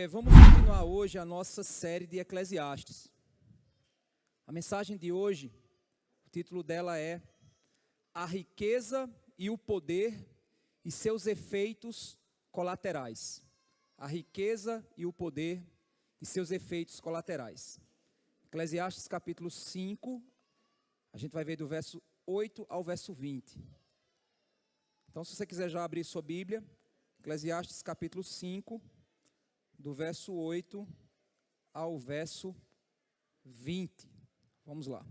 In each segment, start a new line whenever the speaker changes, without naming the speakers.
Vamos continuar hoje a nossa série de Eclesiastes. A mensagem de hoje, o título dela é A Riqueza e o Poder e seus Efeitos Colaterais. A riqueza e o poder e seus efeitos colaterais. Eclesiastes capítulo 5, a gente vai ver do verso 8 ao verso 20. Então, se você quiser já abrir sua Bíblia, Eclesiastes capítulo 5, do verso 8 ao verso 20. Vamos lá.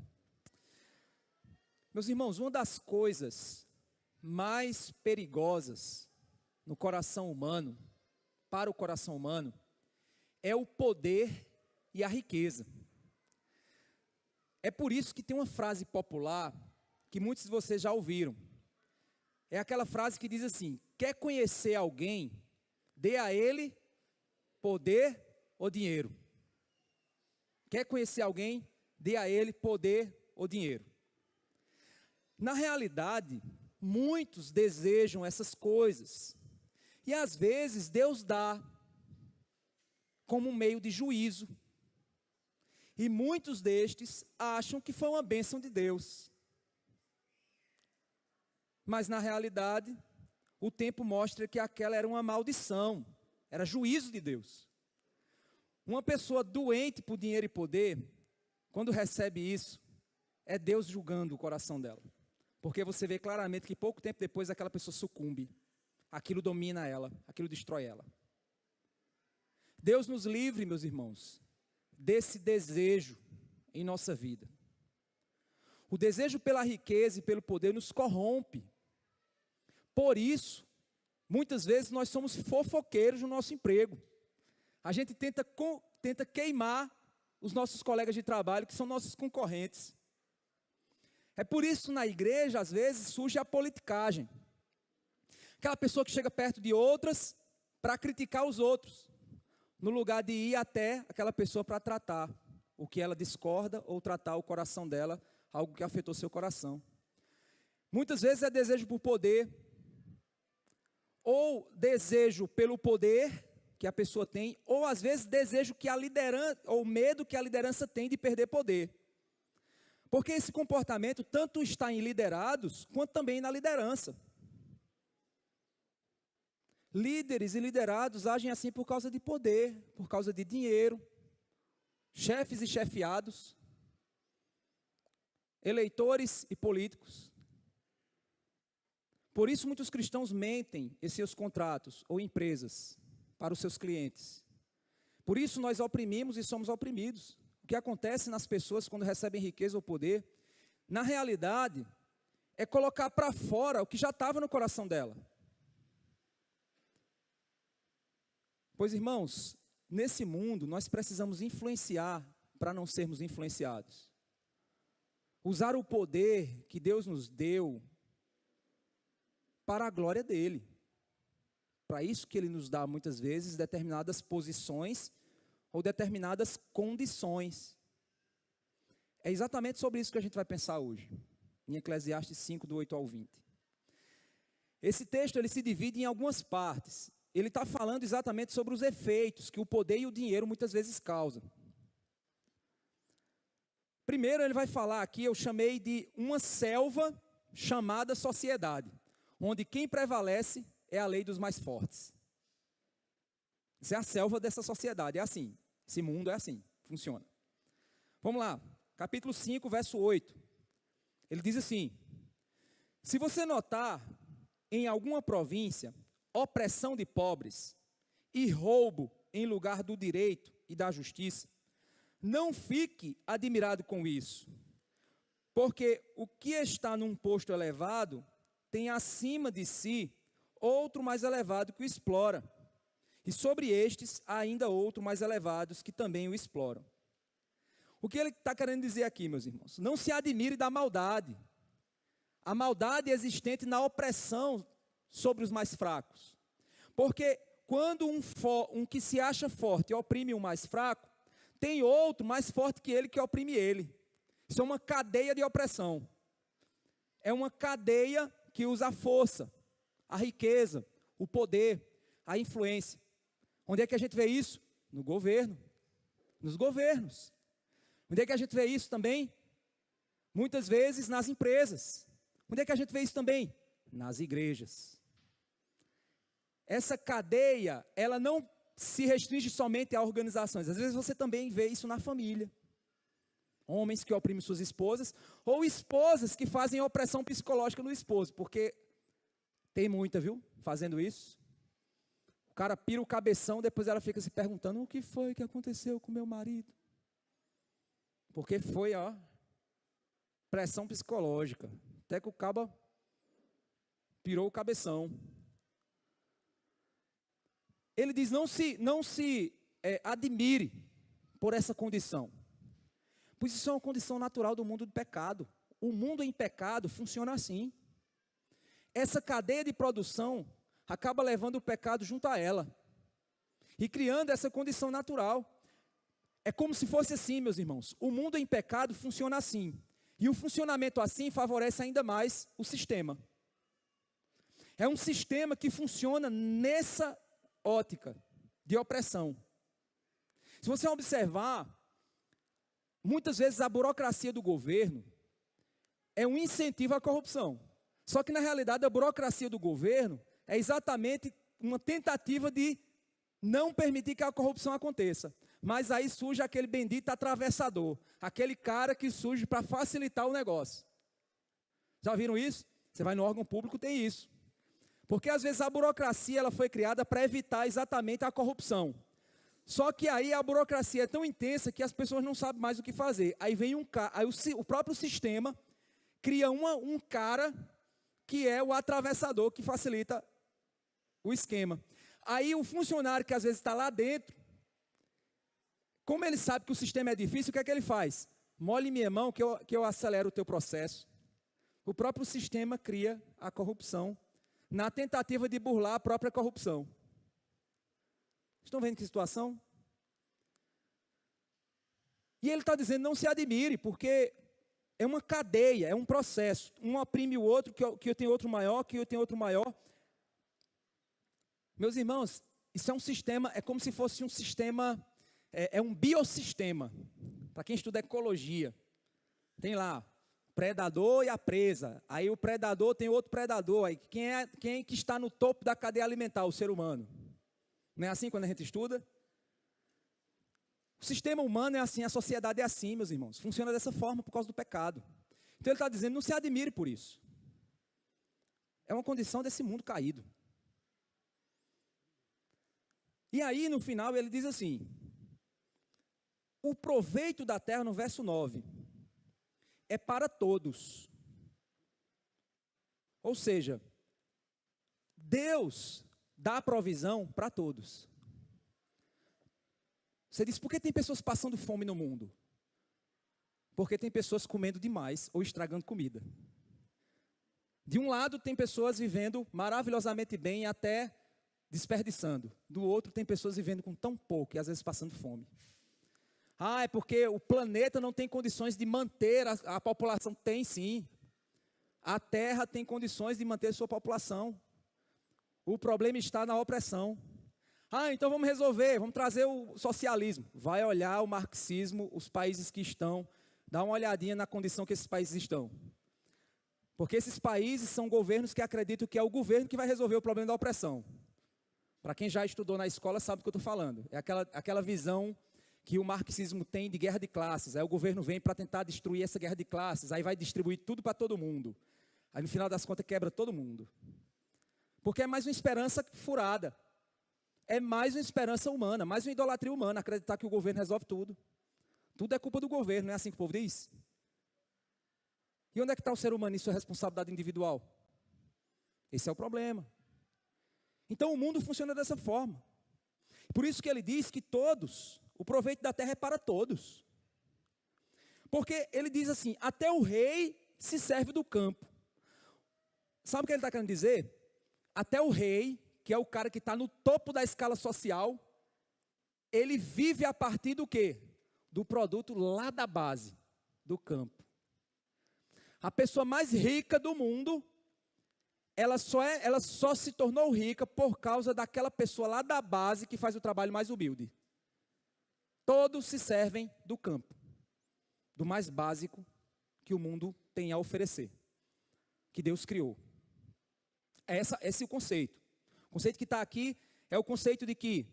Meus irmãos, uma das coisas mais perigosas no coração humano, para o coração humano, é o poder e a riqueza. É por isso que tem uma frase popular que muitos de vocês já ouviram. É aquela frase que diz assim: quer conhecer alguém, dê a ele poder ou dinheiro. Quer conhecer alguém, dê a ele poder ou dinheiro. Na realidade, muitos desejam essas coisas. E às vezes Deus dá como um meio de juízo. E muitos destes acham que foi uma bênção de Deus. Mas na realidade, o tempo mostra que aquela era uma maldição. Era juízo de Deus. Uma pessoa doente por dinheiro e poder, quando recebe isso, é Deus julgando o coração dela. Porque você vê claramente que pouco tempo depois aquela pessoa sucumbe. Aquilo domina ela, aquilo destrói ela. Deus nos livre, meus irmãos, desse desejo em nossa vida. O desejo pela riqueza e pelo poder nos corrompe. Por isso, muitas vezes nós somos fofoqueiros no nosso emprego. A gente tenta queimar os nossos colegas de trabalho, que são nossos concorrentes. É por isso que na igreja, às vezes, surge a politicagem. Aquela pessoa que chega perto de outras para criticar os outros, no lugar de ir até aquela pessoa para tratar o que ela discorda ou tratar o coração dela, algo que afetou seu coração. Muitas vezes é desejo por poder, ou desejo pelo poder que a pessoa tem, ou às vezes desejo que a liderança, ou medo que a liderança tem de perder poder. Porque esse comportamento tanto está em liderados, quanto também na liderança. Líderes e liderados agem assim por causa de poder, por causa de dinheiro, chefes e chefiados, eleitores e políticos. Por isso muitos cristãos mentem em seus contratos ou empresas para os seus clientes. Por isso nós oprimimos e somos oprimidos. O que acontece nas pessoas quando recebem riqueza ou poder, na realidade, é colocar para fora o que já estava no coração dela. Pois, irmãos, nesse mundo nós precisamos influenciar para não sermos influenciados. Usar o poder que Deus nos deu para a glória dele. Para isso que ele nos dá muitas vezes determinadas posições ou determinadas condições. É exatamente sobre isso que a gente vai pensar hoje, em Eclesiastes 5, do 8 ao 20. Esse texto ele se divide em algumas partes. Ele está falando exatamente sobre os efeitos que o poder e o dinheiro muitas vezes causam. Primeiro ele vai falar aqui, eu chamei de uma selva chamada sociedade, onde quem prevalece é a lei dos mais fortes. Isso é a selva dessa sociedade, é assim, esse mundo é assim, funciona. Vamos lá, capítulo 5, verso 8. Ele diz assim: se você notar em alguma província opressão de pobres e roubo em lugar do direito e da justiça, não fique admirado com isso, porque o que está num posto elevado tem acima de si outro mais elevado que o explora, e sobre estes ainda outro mais elevados que também o exploram. O que ele está querendo dizer aqui, meus irmãos? Não se admire da maldade. A maldade existente na opressão sobre os mais fracos. Porque quando um que se acha forte oprime o mais fraco, tem outro mais forte que ele que oprime ele. Isso é uma cadeia de opressão. É uma cadeia que usa a força, a riqueza, o poder, a influência. Onde é que a gente vê isso? No governo, nos governos. Onde é que a gente vê isso também? Muitas vezes nas empresas. Onde é que a gente vê isso também? Nas igrejas. Essa cadeia, ela não se restringe somente a organizações. Às vezes você também vê isso na família. Homens que oprimem suas esposas, ou esposas que fazem opressão psicológica no esposo, porque tem muita, viu, fazendo isso. O cara pira o cabeção, depois ela fica se perguntando, o que foi que aconteceu com meu marido? Porque foi, pressão psicológica, até que o caba pirou o cabeção. Ele diz, não se admire por essa condição. Pois isso é uma condição natural do mundo do pecado. O mundo em pecado funciona assim. Essa cadeia de produção acaba levando o pecado junto a ela. E criando essa condição natural. É como se fosse assim, meus irmãos. O mundo em pecado funciona assim. E o funcionamento assim favorece ainda mais o sistema. É um sistema que funciona nessa ótica de opressão. Se você observar, muitas vezes a burocracia do governo é um incentivo à corrupção. Só que na realidade a burocracia do governo é exatamente uma tentativa de não permitir que a corrupção aconteça. Mas aí surge aquele bendito atravessador, aquele cara que surge para facilitar o negócio. Já viram isso? Você vai no órgão público, tem isso. Porque às vezes a burocracia ela foi criada para evitar exatamente a corrupção. Só que aí a burocracia é tão intensa que as pessoas não sabem mais o que fazer. Aí vem o próprio sistema cria um cara que é o atravessador que facilita o esquema. Aí o funcionário que às vezes está lá dentro, como ele sabe que o sistema é difícil, o que é que ele faz? Molhe minha mão que eu acelero o teu processo. O próprio sistema cria a corrupção na tentativa de burlar a própria corrupção. Estão vendo que situação? E ele está dizendo, não se admire, porque é uma cadeia, é um processo. Um oprime o outro, que eu tenho outro maior, que eu tenho outro maior. Meus irmãos, isso é um sistema, é como se fosse um sistema, é um biossistema. Para quem estuda ecologia, tem lá predador e a presa. Aí o predador tem outro predador. Aí quem é que está no topo da cadeia alimentar? O ser humano. Não é assim quando a gente estuda? O sistema humano é assim, a sociedade é assim, meus irmãos. Funciona dessa forma por causa do pecado. Então ele está dizendo, não se admire por isso. É uma condição desse mundo caído. E aí no final ele diz assim, o proveito da terra, no verso 9, é para todos. Ou seja, Deus dá provisão para todos. Você diz, por que tem pessoas passando fome no mundo? Porque tem pessoas comendo demais ou estragando comida. De um lado tem pessoas vivendo maravilhosamente bem e até desperdiçando. Do outro tem pessoas vivendo com tão pouco e às vezes passando fome. É porque o planeta não tem condições de manter a população. Tem sim. A Terra tem condições de manter sua população. O problema está na opressão. Então vamos resolver, vamos trazer o socialismo. Vai olhar o marxismo, os países que estão, dá uma olhadinha na condição que esses países estão. Porque esses países são governos que acreditam que é o governo que vai resolver o problema da opressão. Para quem já estudou na escola sabe do que eu estou falando. É aquela visão que o marxismo tem de guerra de classes. Aí o governo vem para tentar destruir essa guerra de classes, aí vai distribuir tudo para todo mundo. Aí no final das contas quebra todo mundo. Porque é mais uma esperança furada. É mais uma esperança humana, mais uma idolatria humana, acreditar que o governo resolve tudo. Tudo é culpa do governo, não é assim que o povo diz? E onde é que está o ser humano em sua responsabilidade individual? Esse é o problema. Então o mundo funciona dessa forma. Por isso que ele diz que todos, o proveito da terra é para todos. Porque ele diz assim, até o rei se serve do campo. Sabe o que ele está querendo dizer? Até o rei, que é o cara que está no topo da escala social, ele vive a partir do quê? Do produto lá da base, do campo. A pessoa mais rica do mundo, ela só se tornou rica por causa daquela pessoa lá da base que faz o trabalho mais humilde. Todos se servem do campo, do mais básico que o mundo tem a oferecer, que Deus criou. Esse é o conceito. O conceito que está aqui é o conceito de que,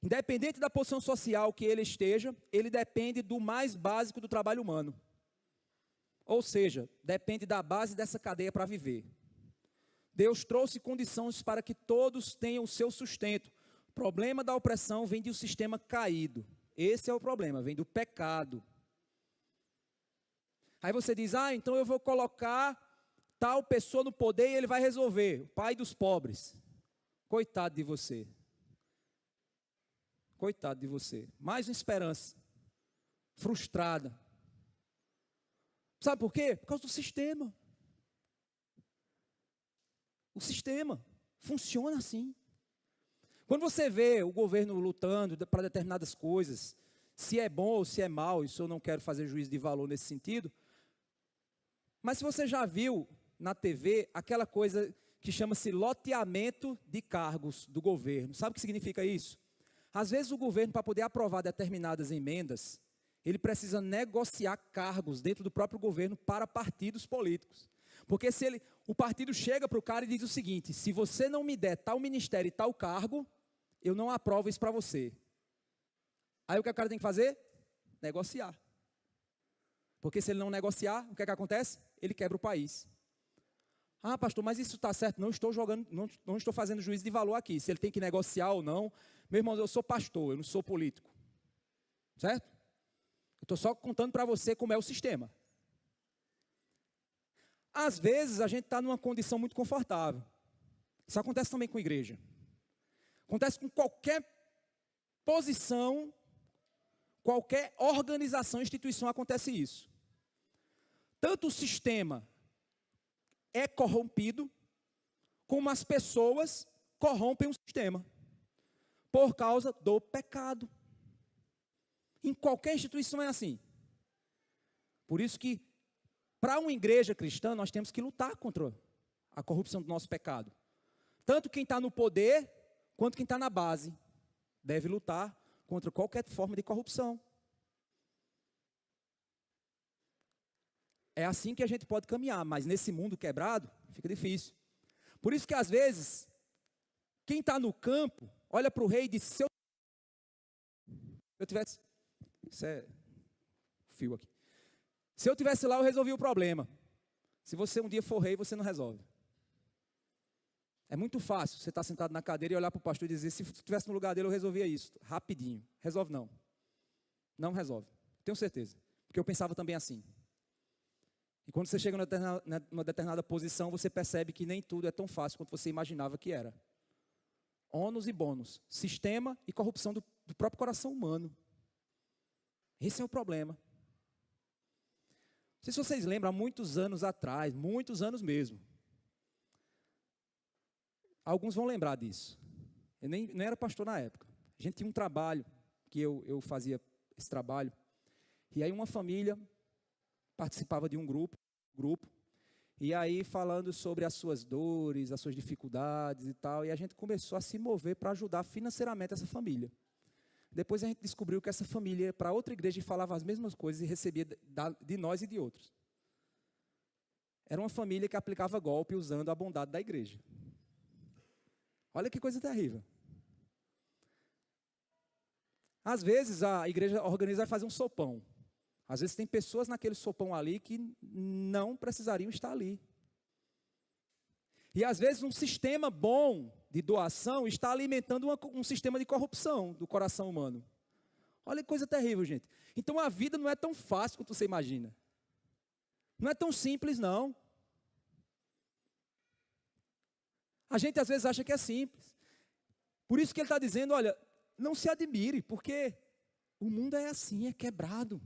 independente da posição social que ele esteja, ele depende do mais básico do trabalho humano. Ou seja, depende da base dessa cadeia para viver. Deus trouxe condições para que todos tenham o seu sustento. O problema da opressão vem de um sistema caído. Esse é o problema, vem do pecado. Aí você diz, então eu vou colocar tal pessoa no poder e ele vai resolver. O pai dos pobres. Coitado de você. Coitado de você. Mais uma esperança. Frustrada. Sabe por quê? Por causa do sistema. O sistema funciona assim. Quando você vê o governo lutando para determinadas coisas, se é bom ou se é mal, isso eu não quero fazer juízo de valor nesse sentido, mas se você já viu na TV aquela coisa que chama-se loteamento de cargos do governo, sabe o que significa isso? Às vezes o governo, para poder aprovar determinadas emendas, ele precisa negociar cargos dentro do próprio governo para partidos políticos. Porque o partido chega para o cara e diz o seguinte, se você não me der tal ministério e tal cargo, eu não aprovo isso para você. Aí o que o cara tem que fazer? Negociar. Porque se ele não negociar, o que acontece? Ele quebra o país. Pastor, mas isso está certo, não estou fazendo juízo de valor aqui, se ele tem que negociar ou não. Meu irmão, eu sou pastor, eu não sou político. Certo? Eu estou só contando para você como é o sistema. Às vezes a gente está numa condição muito confortável. Isso acontece também com a igreja. Acontece com qualquer posição, qualquer organização, instituição, acontece isso. Tanto o sistema é corrompido, como as pessoas corrompem o sistema. Por causa do pecado. Em qualquer instituição é assim. Por isso que, para uma igreja cristã, nós temos que lutar contra a corrupção do nosso pecado. Tanto quem está no poder, quanto quem está na base, deve lutar contra qualquer forma de corrupção. É assim que a gente pode caminhar, mas nesse mundo quebrado, fica difícil. Por isso que às vezes, quem está no campo, olha para o rei e diz, se eu tivesse... Isso é fio aqui. Se eu tivesse lá, eu resolvi o problema. Se você um dia for rei, você não resolve. É muito fácil você estar sentado na cadeira e olhar para o pastor e dizer, se eu estivesse no lugar dele, eu resolvia isso. Rapidinho. Resolve não. Não resolve. Tenho certeza. Porque eu pensava também assim. E quando você chega numa determinada posição, você percebe que nem tudo é tão fácil quanto você imaginava que era. Ônus e bônus. Sistema e corrupção do próprio coração humano. Esse é o problema. Não sei se vocês lembram, há muitos anos atrás, muitos anos mesmo. Alguns vão lembrar disso. Eu nem era pastor na época. A gente tinha um trabalho, que eu fazia esse trabalho. E aí uma família participava de um grupo. E aí falando sobre as suas dores, as suas dificuldades e tal. E a gente começou a se mover para ajudar financeiramente essa família. Depois a gente descobriu que essa família ia para outra igreja e falava as mesmas coisas e recebia de nós e de outros. Era uma família que aplicava golpe usando a bondade da igreja. Olha que coisa terrível. Às vezes a igreja organiza e faz um sopão. Às vezes tem pessoas naquele sopão ali que não precisariam estar ali. E às vezes um sistema bom de doação está alimentando um sistema de corrupção do coração humano. Olha que coisa terrível, gente. Então a vida não é tão fácil quanto você imagina. Não é tão simples, não. A gente às vezes acha que é simples. Por isso que ele está dizendo, olha, não se admire, porque o mundo é assim, é quebrado.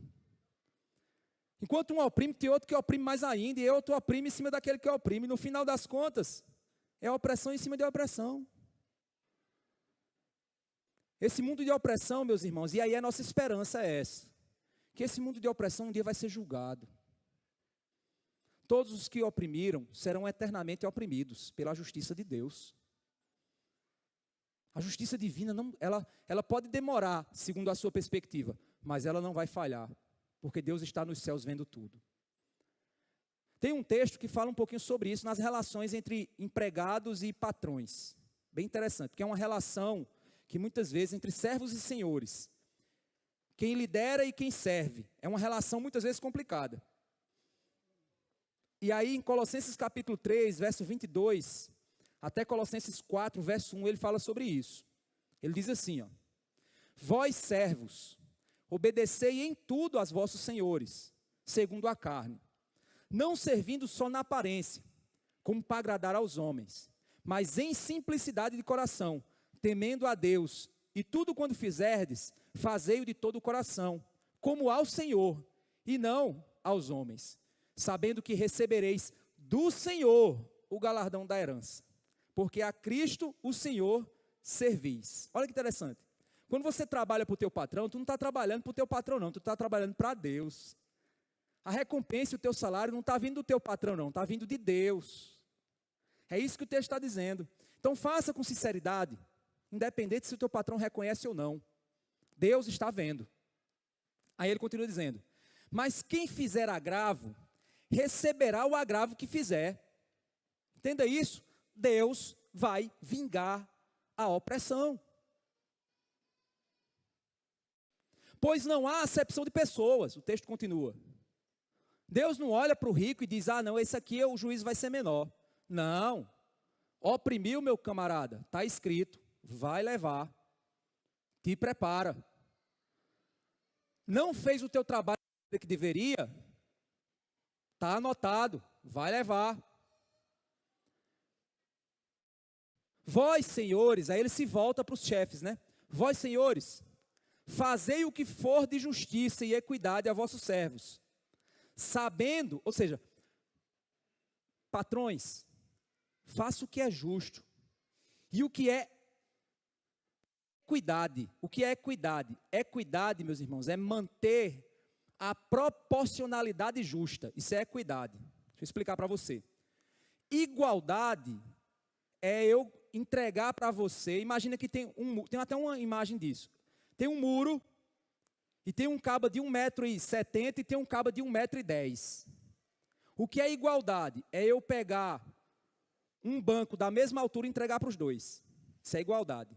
Enquanto um oprime, tem outro que oprime mais ainda, e outro oprime em cima daquele que oprime. No final das contas, é opressão em cima de opressão. Esse mundo de opressão, meus irmãos, e aí a nossa esperança é essa. Que esse mundo de opressão um dia vai ser julgado. Todos os que oprimiram serão eternamente oprimidos pela justiça de Deus. A justiça divina, ela pode demorar, segundo a sua perspectiva, mas ela não vai falhar, porque Deus está nos céus vendo tudo. Tem um texto que fala um pouquinho sobre isso, nas relações entre empregados e patrões. Bem interessante, porque é uma relação que muitas vezes entre servos e senhores, quem lidera e quem serve, é uma relação muitas vezes complicada. E aí em Colossenses capítulo 3, verso 22, até Colossenses 4, verso 1, ele fala sobre isso. Ele diz assim, ó: vós servos, obedecei em tudo aos vossos senhores, segundo a carne, não servindo só na aparência, como para agradar aos homens, mas em simplicidade de coração, temendo a Deus, e tudo quando fizerdes, fazei-o de todo o coração, como ao Senhor, e não aos homens, sabendo que recebereis do Senhor o galardão da herança, porque a Cristo o Senhor servis. Olha que interessante. Quando você trabalha para o teu patrão, tu não está trabalhando para o teu patrão não, tu está trabalhando para Deus. A recompensa e o teu salário não está vindo do teu patrão não, está vindo de Deus. É isso que o texto está dizendo. Então faça com sinceridade, independente se o teu patrão reconhece ou não. Deus está vendo. Aí ele continua dizendo: mas quem fizer agravo, receberá o agravo que fizer. Entenda isso? Deus vai vingar a opressão. Pois não há acepção de pessoas. O texto continua. Deus não olha para o rico e diz: ah não, esse aqui o juízo vai ser menor. Não. Oprimiu meu camarada, está escrito, vai levar. Te prepara. Não fez o teu trabalho que deveria, está anotado, vai levar. Vós, senhores, aí ele se volta para os chefes, né? Vós, senhores, fazei o que for de justiça e equidade a vossos servos, sabendo, ou seja, patrões, faça o que é justo, e o que é equidade. O que é equidade? Equidade, meus irmãos, é manter a proporcionalidade justa. Isso é equidade. Deixa eu explicar para você. Igualdade é eu entregar para você, imagina que tem até uma imagem disso. Tem um muro, e tem um cabo de 1,70 m e tem um cabo de 1,10 m. O que é igualdade? É eu pegar um banco da mesma altura e entregar para os dois. Isso é igualdade.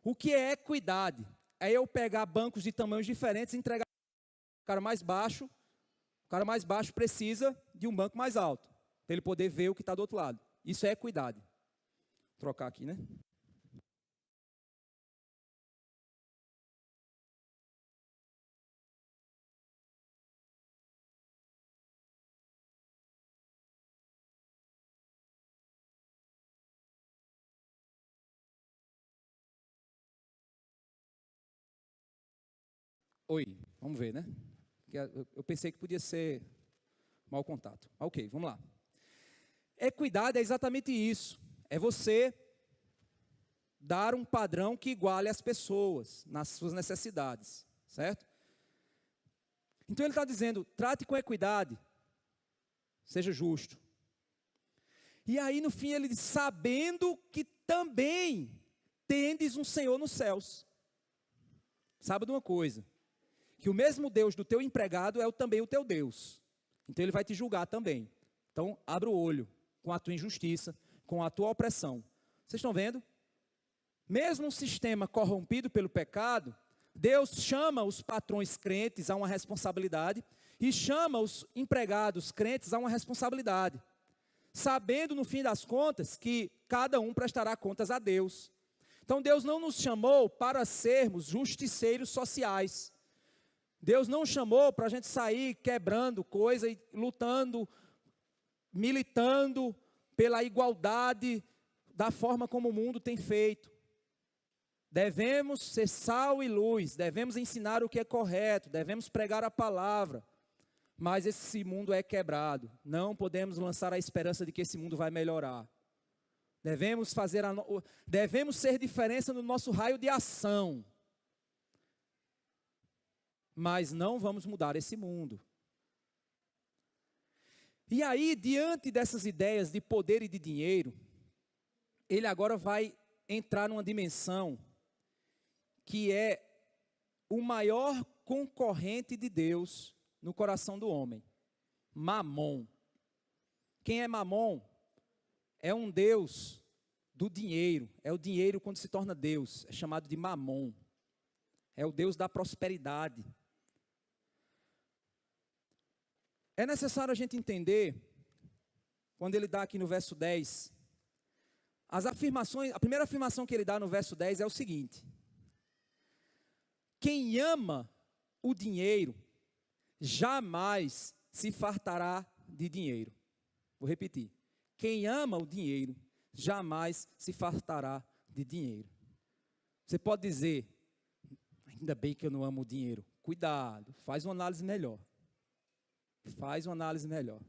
O que é equidade? É eu pegar bancos de tamanhos diferentes e entregar para o cara mais baixo. O cara mais baixo precisa de um banco mais alto, para ele poder ver o que está do outro lado. Isso é equidade. Vou trocar aqui, né? Oi, vamos ver, né? Eu pensei que podia ser mau contato. Ok, vamos lá. Equidade é exatamente isso. É você dar um padrão que iguale as pessoas nas suas necessidades, certo? Então ele está dizendo, trate com equidade, seja justo. E aí no fim ele diz, sabendo que também tendes um Senhor nos céus. Saiba de uma coisa, que o mesmo Deus do teu empregado é também o teu Deus. Então ele vai te julgar também. Então abra o olho com a tua injustiça, com a tua opressão. Vocês estão vendo? Mesmo um sistema corrompido pelo pecado, Deus chama os patrões crentes a uma responsabilidade e chama os empregados crentes a uma responsabilidade, sabendo no fim das contas que cada um prestará contas a Deus. Então Deus não nos chamou para sermos justiceiros sociais. Deus não chamou para a gente sair quebrando coisa e lutando, militando pela igualdade da forma como o mundo tem feito. Devemos ser sal e luz, devemos ensinar o que é correto, devemos pregar a palavra, mas esse mundo é quebrado, não podemos lançar a esperança de que esse mundo vai melhorar. Devemos ser diferença no nosso raio de ação, mas não vamos mudar esse mundo. E aí, diante dessas ideias de poder e de dinheiro, ele agora vai entrar numa dimensão que é o maior concorrente de Deus no coração do homem, Mamon. Quem é Mamon? É um deus do dinheiro, é o dinheiro quando se torna Deus, é chamado de Mamon, é o Deus da prosperidade. É necessário a gente entender, quando ele dá aqui no verso 10, as afirmações, a primeira afirmação que ele dá no verso 10 é o seguinte: quem ama o dinheiro, jamais se fartará de dinheiro. Vou repetir. Quem ama o dinheiro, jamais se fartará de dinheiro. Você pode dizer, ainda bem que eu não amo o dinheiro. Cuidado, faz uma análise melhor. Faz uma análise melhor.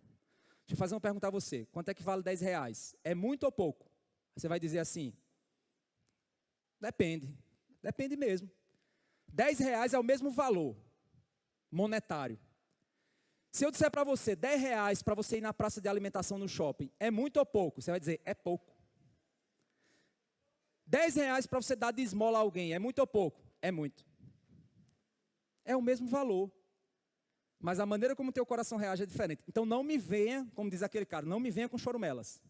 Deixa eu fazer uma pergunta a você. Quanto é que vale 10 reais? É muito ou pouco? Você vai dizer assim, depende. Depende mesmo. 10 reais é o mesmo valor monetário. Se eu disser para você, 10 reais para você ir na praça de alimentação no shopping, é muito ou pouco? Você vai dizer, é pouco. 10 reais para você dar de esmola a alguém, é muito ou pouco? É muito. É o mesmo valor. Mas a maneira como o teu coração reage é diferente. Então não me venha, como diz aquele cara, não me venha com chorumelas.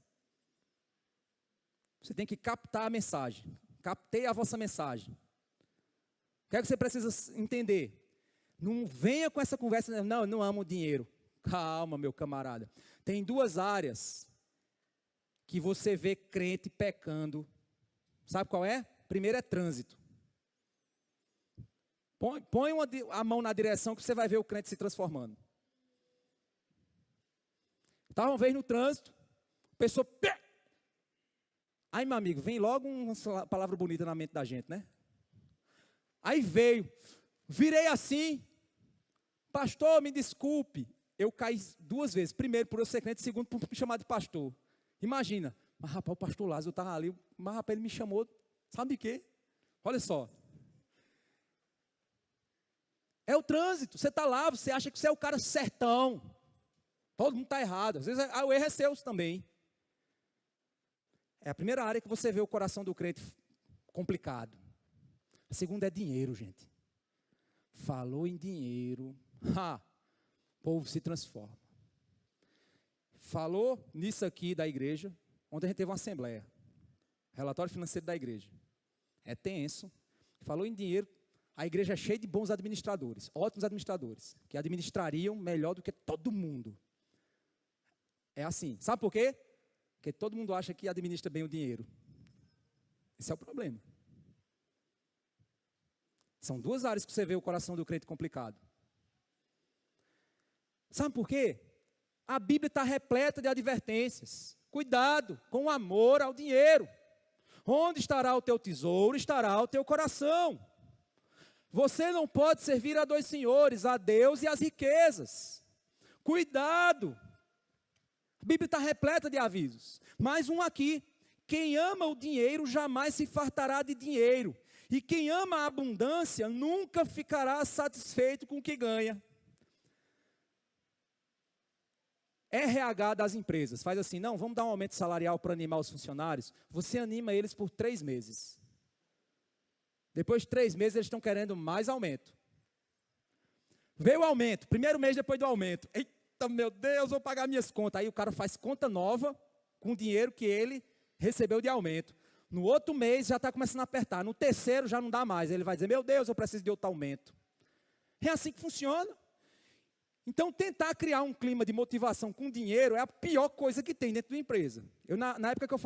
Você tem que captar a mensagem. Captei a vossa mensagem. O que é que você precisa entender? Não venha com essa conversa, não, eu não amo o dinheiro. Calma, meu camarada. Tem duas áreas que você vê crente pecando. Sabe qual é? Primeiro é trânsito. Põe a mão na direção que você vai ver o crente se transformando. Estava uma vez no trânsito, a pessoa... Aí, meu amigo, vem logo uma palavra bonita na mente da gente, né? Aí veio, virei assim, pastor, me desculpe. Eu caí 2 vezes. Primeiro, por eu ser crente, segundo, por me chamar de pastor. Imagina, mas rapaz, o pastor Lázaro estava ali, mas rapaz, ele me chamou, sabe de quê? Olha só. É o trânsito, você está lá, você acha que você é o cara certão. Todo mundo está errado. Às vezes o erro é seu também. É a primeira área que você vê o coração do crente complicado. A segunda é dinheiro, gente. Falou em dinheiro, o povo se transforma. Falou nisso aqui da igreja, ontem a gente teve uma assembleia. Relatório financeiro da igreja. É tenso. Falou em dinheiro, a igreja é cheia de bons administradores, ótimos administradores, que administrariam melhor do que todo mundo. É assim. Sabe por quê? Porque todo mundo acha que administra bem o dinheiro. Esse é o problema. São 2 áreas que você vê o coração do crente complicado. Sabe por quê? A Bíblia está repleta de advertências. Cuidado com o amor ao dinheiro. Onde estará o teu tesouro, estará o teu coração. Você não pode servir a 2 senhores, a Deus e as riquezas. Cuidado. A Bíblia está repleta de avisos. Mais um aqui. Quem ama o dinheiro jamais se fartará de dinheiro. E quem ama a abundância nunca ficará satisfeito com o que ganha. RH das empresas faz assim, não, vamos dar um aumento salarial para animar os funcionários. Você anima eles por 3 meses. Depois de 3 meses eles estão querendo mais aumento. Veio o aumento, primeiro mês depois do aumento. Eita, meu Deus, vou pagar minhas contas. Aí o cara faz conta nova com o dinheiro que ele recebeu de aumento. No outro mês já está começando a apertar. No terceiro já não dá mais. Ele vai dizer, meu Deus, eu preciso de outro aumento. É assim que funciona. Então, tentar criar um clima de motivação com dinheiro é a pior coisa que tem dentro da empresa. Eu, na época que eu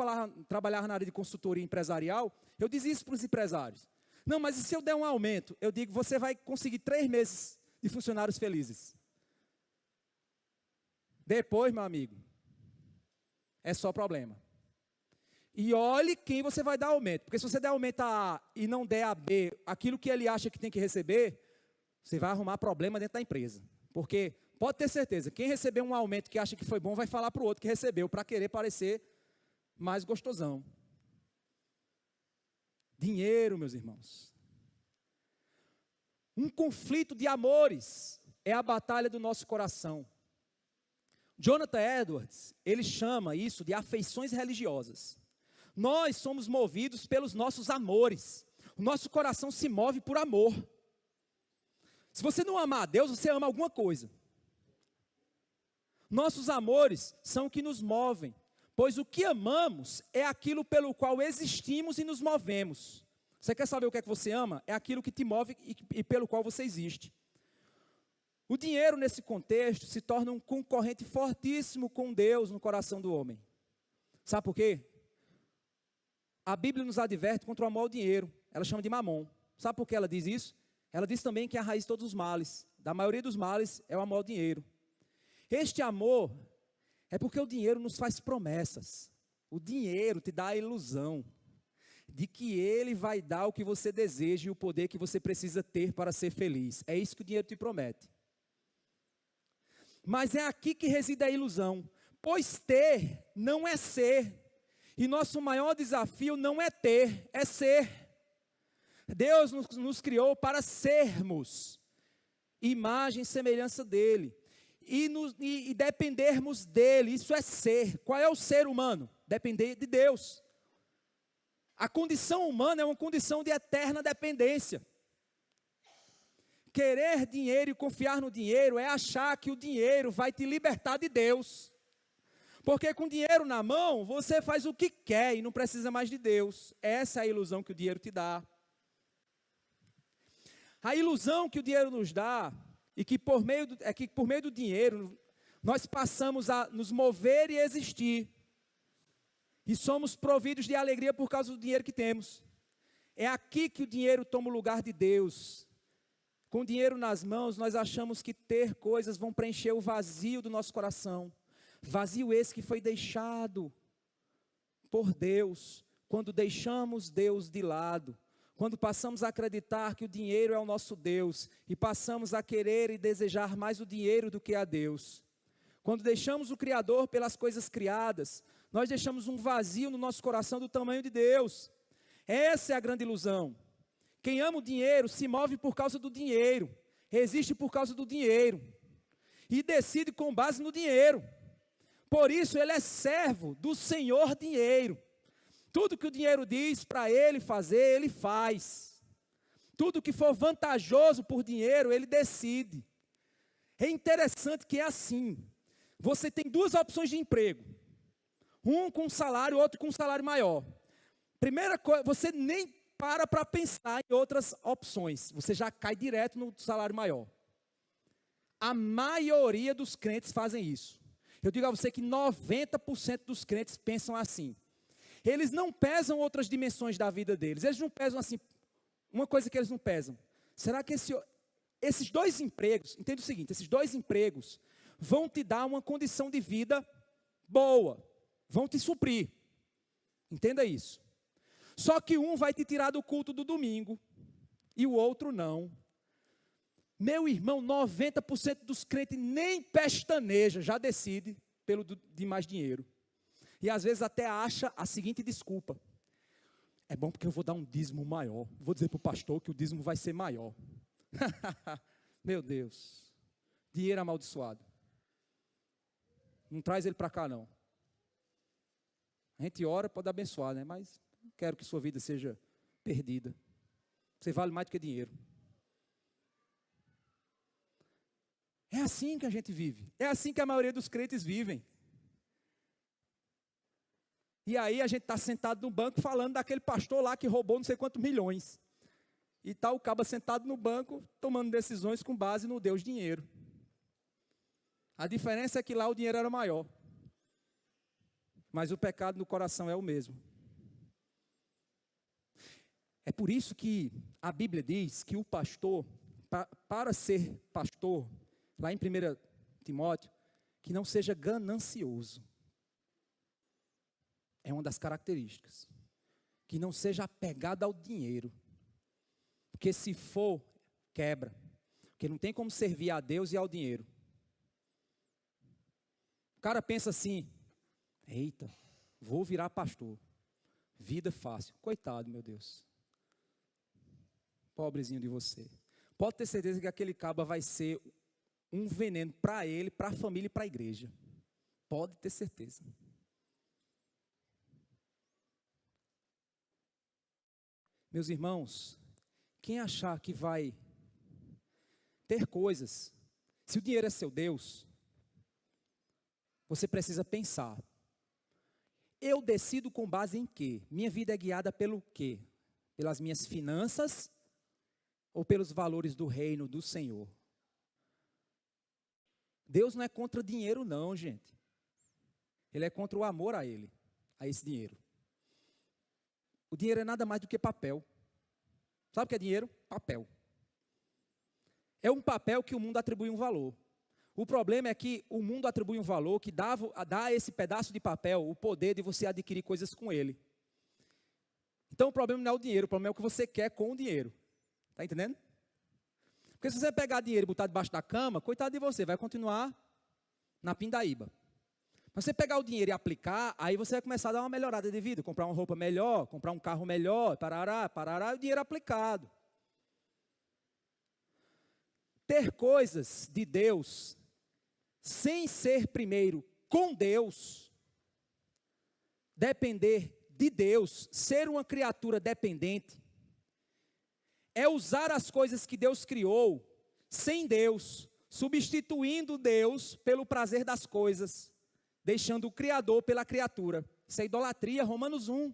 trabalhava na área de consultoria empresarial, eu dizia isso para os empresários. Não, mas e se eu der um aumento? Eu digo, você vai conseguir 3 meses de funcionários felizes. Depois, meu amigo, é só problema. E olhe quem você vai dar aumento. Porque se você der aumento a A e não der a B, aquilo que ele acha que tem que receber, você vai arrumar problema dentro da empresa. Porque, pode ter certeza, quem receber um aumento que acha que foi bom, vai falar para o outro que recebeu, para querer parecer mais gostosão. Dinheiro, meus irmãos. Um conflito de amores é a batalha do nosso coração. Jonathan Edwards, ele chama isso de afeições religiosas. Nós somos movidos pelos nossos amores. O nosso coração se move por amor. Se você não amar a Deus, você ama alguma coisa. Nossos amores são o que nos movem, pois o que amamos é aquilo pelo qual existimos e nos movemos. Você quer saber o que é que você ama? É aquilo que te move e pelo qual você existe. O dinheiro, nesse contexto, se torna um concorrente fortíssimo com Deus no coração do homem. Sabe por quê? A Bíblia nos adverte contra o amor ao dinheiro. Ela chama de mamon. Sabe por que ela diz isso? Ela diz também que é a raiz de todos os males. Da maioria dos males é o amor ao dinheiro. Este amor é porque o dinheiro nos faz promessas. O dinheiro te dá a ilusão de que ele vai dar o que você deseja e o poder que você precisa ter para ser feliz. É isso que o dinheiro te promete. Mas é aqui que reside a ilusão, pois ter não é ser, e nosso maior desafio não é ter, é ser. Deus nos criou para sermos imagem e semelhança dele, e dependermos dele, isso é ser. Qual é o ser humano? Depender de Deus. A condição humana é uma condição de eterna dependência. Querer dinheiro e confiar no dinheiro é achar que o dinheiro vai te libertar de Deus. Porque com dinheiro na mão, você faz o que quer e não precisa mais de Deus. Essa é a ilusão que o dinheiro te dá. A ilusão que o dinheiro nos dá, e que por meio do dinheiro, nós passamos a nos mover e existir. E somos providos de alegria por causa do dinheiro que temos. É aqui que o dinheiro toma o lugar de Deus. Com dinheiro nas mãos, nós achamos que ter coisas vão preencher o vazio do nosso coração. Vazio esse que foi deixado por Deus, quando deixamos Deus de lado. Quando passamos a acreditar que o dinheiro é o nosso Deus, e passamos a querer e desejar mais o dinheiro do que a Deus. Quando deixamos o Criador pelas coisas criadas, nós deixamos um vazio no nosso coração do tamanho de Deus. Essa é a grande ilusão. Quem ama o dinheiro se move por causa do dinheiro, resiste por causa do dinheiro, e decide com base no dinheiro. Por isso ele é servo do Senhor dinheiro. Tudo que o dinheiro diz para ele fazer, ele faz. Tudo que for vantajoso por dinheiro, ele decide. É interessante que é assim. Você tem duas opções de emprego. Um com salário, outro com salário maior. Primeira coisa, você nem para pensar em outras opções. Você já cai direto no salário maior. A maioria dos crentes fazem isso. Eu digo a você que 90% dos crentes pensam assim. Eles não pesam outras dimensões da vida deles. Eles não pesam assim. Uma coisa que eles não pesam. Será que esses dois empregos, entenda o seguinte, esses dois empregos vão te dar uma condição de vida boa. Vão te suprir. Entenda isso. Só que um vai te tirar do culto do domingo e o outro não. Meu irmão, 90% dos crentes nem pestaneja, já decide de mais dinheiro. E às vezes até acha a seguinte desculpa: é bom porque eu vou dar um dízimo maior. Vou dizer para o pastor que o dízimo vai ser maior. Meu Deus, dinheiro amaldiçoado. Não traz ele para cá não. A gente ora, pode abençoar, né? Mas não quero que sua vida seja perdida. Você vale mais do que dinheiro. É assim que a gente vive. É assim que a maioria dos crentes vivem. E aí a gente está sentado no banco falando daquele pastor lá que roubou não sei quantos milhões. E está o caba sentado no banco tomando decisões com base no Deus dinheiro. A diferença é que lá o dinheiro era maior. Mas o pecado no coração é o mesmo. É por isso que a Bíblia diz que o pastor, para ser pastor, lá em 1 Timóteo, que não seja ganancioso. É uma das características. Que não seja apegado ao dinheiro. Porque se for, quebra. Porque não tem como servir a Deus e ao dinheiro. O cara pensa assim: eita, vou virar pastor. Vida fácil. Coitado, meu Deus. Pobrezinho de você. Pode ter certeza que aquele caba vai ser um veneno para ele, para a família e para a igreja. Pode ter certeza. Meus irmãos, quem achar que vai ter coisas, se o dinheiro é seu Deus, você precisa pensar. Eu decido com base em quê? Minha vida é guiada pelo quê? Pelas minhas finanças ou pelos valores do reino do Senhor? Deus não é contra dinheiro não, gente. Ele é contra o amor a ele, a esse dinheiro. O dinheiro é nada mais do que papel. Sabe o que é dinheiro? Papel. É um papel que o mundo atribui um valor. O problema é que o mundo atribui um valor que dá a esse pedaço de papel o poder de você adquirir coisas com ele. Então o problema não é o dinheiro, o problema é o que você quer com o dinheiro. Está entendendo? Porque se você pegar dinheiro e botar debaixo da cama, coitado de você, vai continuar na pindaíba. Mas você pegar o dinheiro e aplicar, aí você vai começar a dar uma melhorada de vida, comprar uma roupa melhor, comprar um carro melhor, parará, e o dinheiro aplicado. Ter coisas de Deus, sem ser primeiro com Deus, depender de Deus, ser uma criatura dependente, é usar as coisas que Deus criou, sem Deus, substituindo Deus pelo prazer das coisas, deixando o Criador pela criatura. Isso é idolatria, Romanos 1.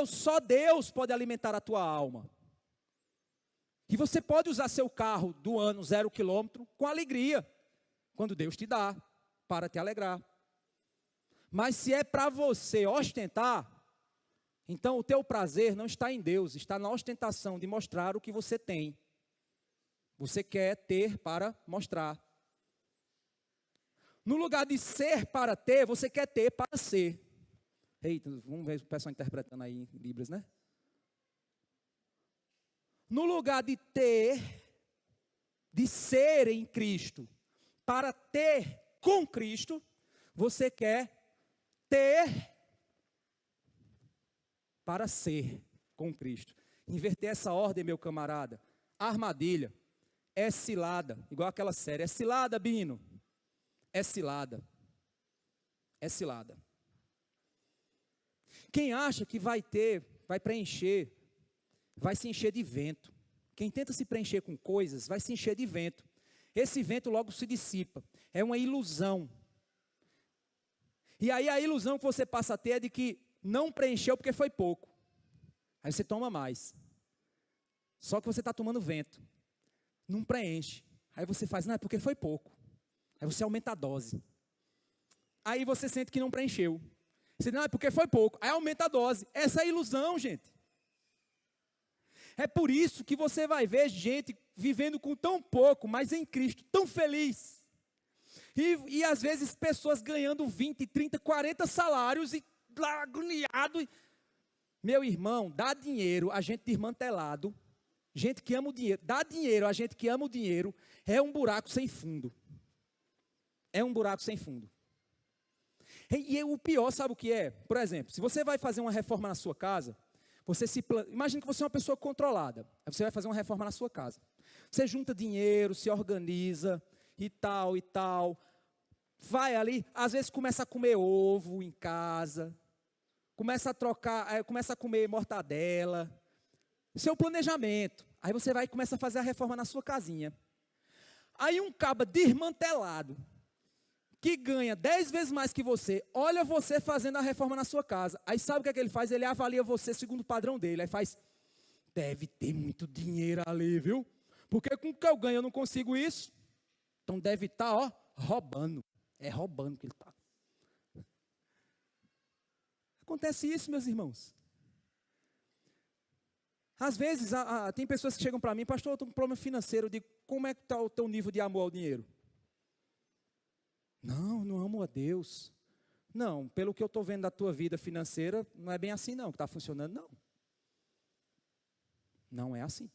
Só Deus pode alimentar a tua alma. E você pode usar seu carro do ano 0 quilômetro com alegria, quando Deus te dá, para te alegrar. Mas se é para você ostentar, então o teu prazer não está em Deus, está na ostentação de mostrar o que você tem. Você quer ter para mostrar. No lugar de ser para ter, você quer ter para ser. Eita, vamos ver o pessoal interpretando aí em Libras, né? No lugar de ter, de ser em Cristo, para ter com Cristo, você quer ter para ser com Cristo. Inverter essa ordem, meu camarada. Armadilha. É cilada. Igual aquela série. É cilada, Bino. É cilada. É cilada. Quem acha que vai preencher, vai se encher de vento. Quem tenta se preencher com coisas, vai se encher de vento. Esse vento logo se dissipa. É uma ilusão. E aí a ilusão que você passa a ter é de que não preencheu porque foi pouco. Aí você toma mais. Só que você está tomando vento. Não preenche. Aí você faz, não, é porque foi pouco. Aí você aumenta a dose. Aí você sente que não preencheu. Você diz, não, é porque foi pouco. Aí aumenta a dose. Essa é a ilusão, gente. É por isso que você vai ver gente vivendo com tão pouco, mas em Cristo, tão feliz. E às vezes pessoas ganhando 20, 30, 40 salários e lá agoniado. Meu irmão, dá dinheiro a gente desmantelado. Gente que ama o dinheiro. Dá dinheiro a gente que ama o dinheiro. É um buraco sem fundo. É um buraco sem fundo. E o pior, sabe o que é? Por exemplo, se você vai fazer uma reforma na sua casa, imagine que você é uma pessoa controlada. Aí você vai fazer uma reforma na sua casa. Você junta dinheiro, se organiza e tal e tal. Vai ali, às vezes começa a comer ovo em casa. Começa a comer mortadela. Seu planejamento. Aí você vai e começa a fazer a reforma na sua casinha. Aí um caba desmantelado, que ganha 10 vezes mais que você, olha você fazendo a reforma na sua casa. Aí sabe o que é que ele faz? Ele avalia você segundo o padrão dele. Aí faz, deve ter muito dinheiro ali, viu? Porque com o que eu ganho eu não consigo isso. Então deve estar, roubando. É roubando que ele está. Acontece isso, meus irmãos. Às vezes, tem pessoas que chegam para mim, pastor, eu estou com um problema financeiro. Eu digo, como é que está o teu nível de amor ao dinheiro? Não amo a Deus. Não, pelo que eu estou vendo da tua vida financeira, não é bem assim não, que está funcionando, não. Não é assim.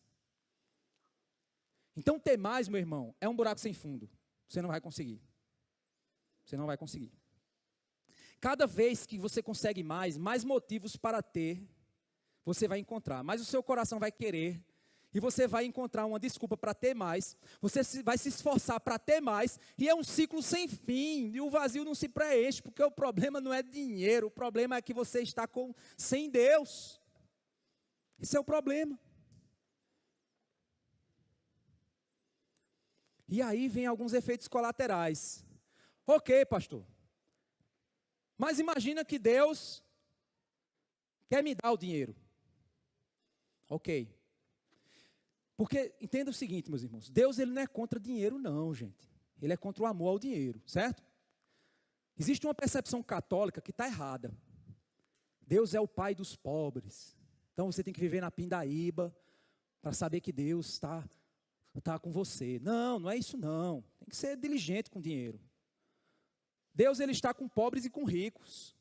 Então, ter mais, meu irmão, é um buraco sem fundo. Você não vai conseguir. Você não vai conseguir. Cada vez que você consegue mais motivos para ter, você vai encontrar. Mas o seu coração vai querer. E você vai encontrar uma desculpa para ter mais, você vai se esforçar para ter mais, e é um ciclo sem fim, e o vazio não se preenche, porque o problema não é dinheiro, o problema é que você está sem Deus. Esse é o problema. E aí vem alguns efeitos colaterais. Ok, pastor, mas imagina que Deus quer me dar o dinheiro. Ok. Porque, entenda o seguinte, meus irmãos, Deus ele não é contra dinheiro não, gente. Ele é contra o amor ao dinheiro, certo? Existe uma percepção católica que está errada. Deus é o pai dos pobres. Então você tem que viver na pindaíba para saber que Deus está com você. Não, não é isso não. Tem que ser diligente com dinheiro. Deus ele está com pobres e com ricos.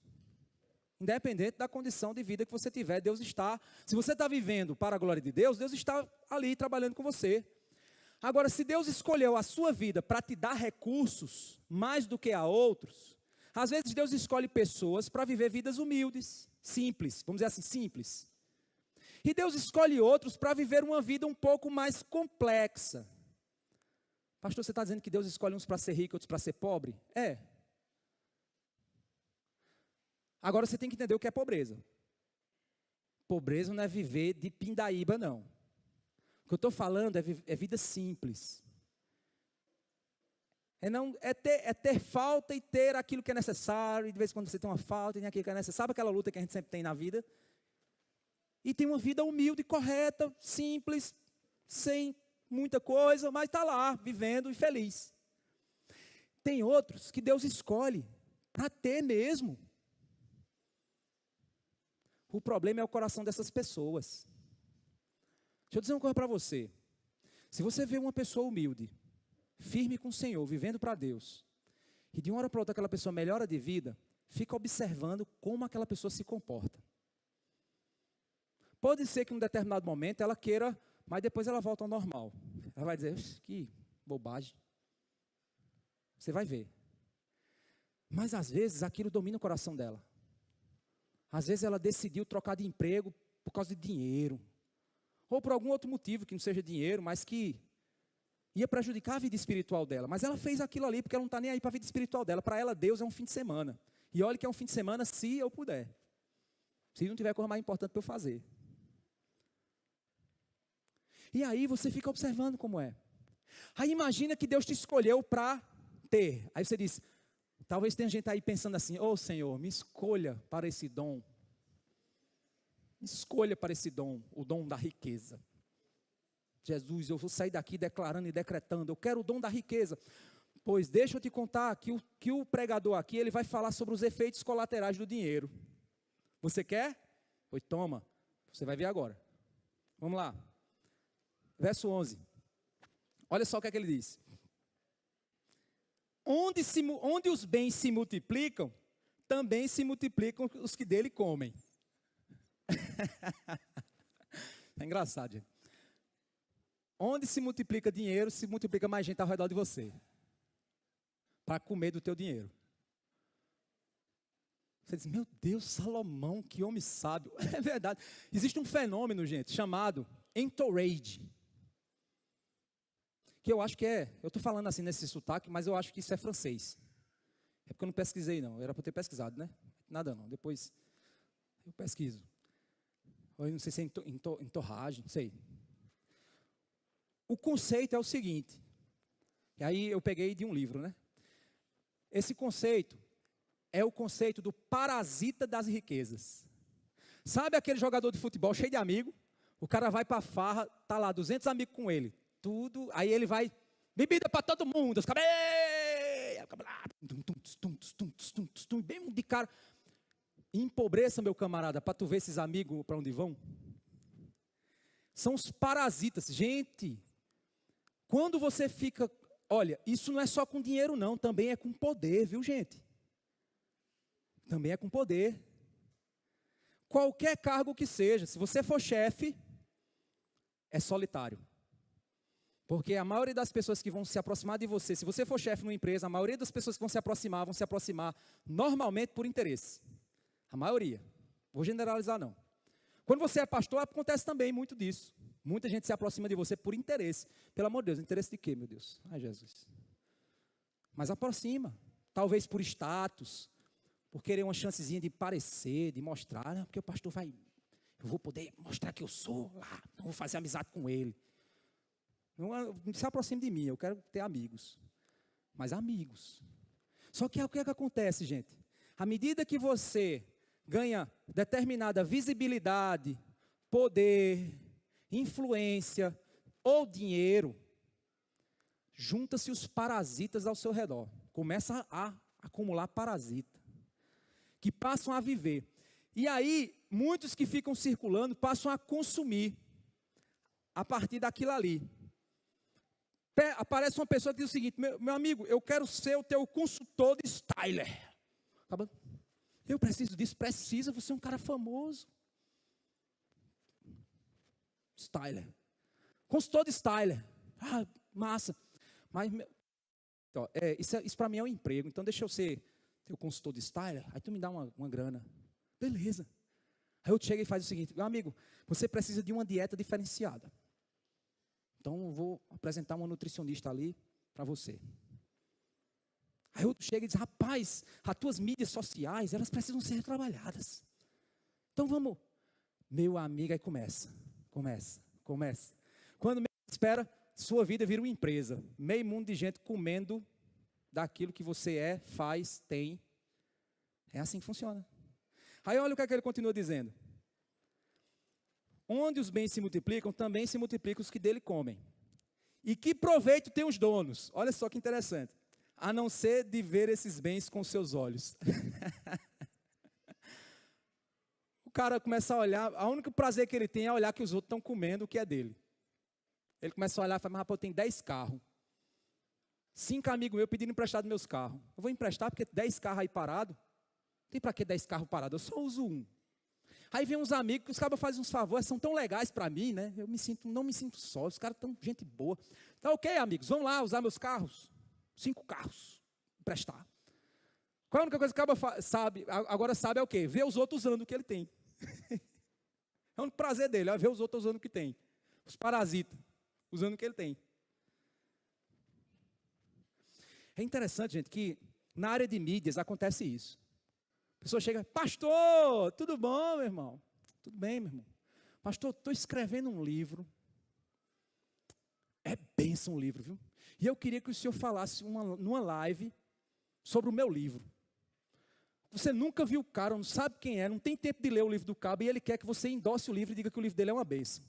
Independente da condição de vida que você tiver, Deus está. Se você está vivendo para a glória de Deus, Deus está ali trabalhando com você. Agora, se Deus escolheu a sua vida para te dar recursos, mais do que a outros, às vezes Deus escolhe pessoas para viver vidas humildes, simples, vamos dizer assim, simples. E Deus escolhe outros para viver uma vida um pouco mais complexa. Pastor, você está dizendo que Deus escolhe uns para ser rico e outros para ser pobre? É. Agora você tem que entender o que é pobreza. Pobreza não é viver de pindaíba, não. O que eu estou falando é vida simples. É ter falta e ter aquilo que é necessário. E de vez em quando você tem uma falta e tem aquilo que é necessário. Sabe aquela luta que a gente sempre tem na vida? E tem uma vida humilde, correta, simples, sem muita coisa, mas está lá, vivendo e feliz. Tem outros que Deus escolhe para ter mesmo. O problema é o coração dessas pessoas. Deixa eu dizer uma coisa para você. Se você vê uma pessoa humilde, firme com o Senhor, vivendo para Deus, e de uma hora para outra aquela pessoa melhora de vida, fica observando como aquela pessoa se comporta. Pode ser que em um determinado momento ela queira, mas depois ela volta ao normal. Ela vai dizer, que bobagem. Você vai ver. Mas às vezes aquilo domina o coração dela. Às vezes ela decidiu trocar de emprego por causa de dinheiro. Ou por algum outro motivo, que não seja dinheiro, mas que ia prejudicar a vida espiritual dela. Mas ela fez aquilo ali porque ela não está nem aí para a vida espiritual dela. Para ela, Deus é um fim de semana. E olha que é um fim de semana se eu puder. Se não tiver coisa mais importante para eu fazer. E aí você fica observando como é. Aí imagina que Deus te escolheu para ter. Aí você diz, talvez tenha gente aí pensando assim, ô Senhor, me escolha para esse dom. Me escolha para esse dom, o dom da riqueza. Jesus, eu vou sair daqui declarando e decretando, eu quero o dom da riqueza. Pois deixa eu te contar que o pregador aqui, ele vai falar sobre os efeitos colaterais do dinheiro. Você quer? Pois toma, você vai ver agora. Vamos lá. Verso 11. Olha só o que é que ele diz. Onde os bens se multiplicam, também se multiplicam os que dele comem. É engraçado, gente. Onde se multiplica dinheiro, se multiplica mais gente ao redor de você. Para comer do teu dinheiro. Você diz, meu Deus, Salomão, que homem sábio. É verdade. Existe um fenômeno, gente, chamado entourage. Que eu acho que eu estou falando assim nesse sotaque, mas eu acho que isso é francês. É porque eu não pesquisei não, era para ter pesquisado, né? Nada não, depois eu pesquiso. Eu não sei se é entorragem, não sei. O conceito é o seguinte, e aí eu peguei de um livro, né? Esse conceito é o conceito do parasita das riquezas. Sabe aquele jogador de futebol cheio de amigos? O cara vai para a farra, tá lá 200 amigos com ele. Tudo, aí ele vai, bebida para todo mundo, os caras, bem de cara, empobreça meu camarada, para tu ver esses amigos para onde vão, são os parasitas, gente, quando você fica, olha, isso não é só com dinheiro não, também é com poder, viu gente, também é com poder, qualquer cargo que seja, se você for chefe, é solitário. Porque a maioria das pessoas que vão se aproximar de você, se você for chefe numa empresa, a maioria das pessoas que vão se aproximar normalmente por interesse. A maioria. Vou generalizar não. Quando você é pastor, acontece também muito disso. Muita gente se aproxima de você por interesse. Pelo amor de Deus, interesse de quê, meu Deus? Ai, Jesus. Mas aproxima. Talvez por status, por querer uma chancezinha de parecer, de mostrar, né? Porque o pastor vai, eu vou poder mostrar que eu sou lá, não vou fazer amizade com ele. Não se aproxime de mim, eu quero ter amigos. Mas amigos. Só que o que é que acontece, gente? À medida que você ganha determinada visibilidade, poder, influência ou dinheiro, junta-se os parasitas ao seu redor. Começa a acumular parasita, que passam a viver. E aí, muitos que ficam circulando, passam a consumir a partir daquilo ali. Aparece uma pessoa que diz o seguinte, meu amigo, eu quero ser o teu consultor de styler. Eu preciso disso, precisa, você é um cara famoso. Styler. Consultor de styler. Ah, massa. Mas, isso para mim é um emprego, então deixa eu ser teu consultor de styler, aí tu me dá uma grana. Beleza. Aí eu chego e faz o seguinte, meu amigo, você precisa de uma dieta diferenciada. Então eu vou apresentar uma nutricionista ali para você. Aí eu chego e diz, rapaz, as tuas mídias sociais, elas precisam ser trabalhadas. Então vamos. Meu amigo, aí começa. Quando menos espera, sua vida vira uma empresa. Meio mundo de gente comendo daquilo que você é, faz, tem. É assim que funciona. Aí olha o que é que ele continua dizendo. Onde os bens se multiplicam, também se multiplicam os que dele comem. E que proveito tem os donos? Olha só que interessante. A não ser de ver esses bens com seus olhos. O cara começa a olhar, o único prazer que ele tem é olhar que os outros estão comendo o que é dele. Ele começa a olhar e fala, mas rapaz, eu tenho 10 carros. 5 amigos meus pedindo emprestado meus carros. Eu vou emprestar porque 10 carros aí parados. Tem para que 10 carros parados? Eu só uso um. Aí vem uns amigos que os caras fazem uns favores, são tão legais para mim, né? Eu não me sinto só, os caras tão gente boa. Tá ok, amigos, vamos lá usar meus carros. 5 carros, emprestar. Qual é a única coisa que o cara sabe, agora sabe é o quê? Ver os outros usando o que ele tem. É o único prazer dele, ver os outros usando o que tem. Os parasitas, usando o que ele tem. É interessante, gente, que na área de mídias acontece isso. A pessoa chega, pastor, tudo bom, meu irmão? Tudo bem, meu irmão. Pastor, estou escrevendo um livro. É bênção um livro, viu? E eu queria que o senhor falasse numa live sobre o meu livro. Você nunca viu o cara, não sabe quem é, não tem tempo de ler o livro do cabo, e ele quer que você endosse o livro e diga que o livro dele é uma bênção.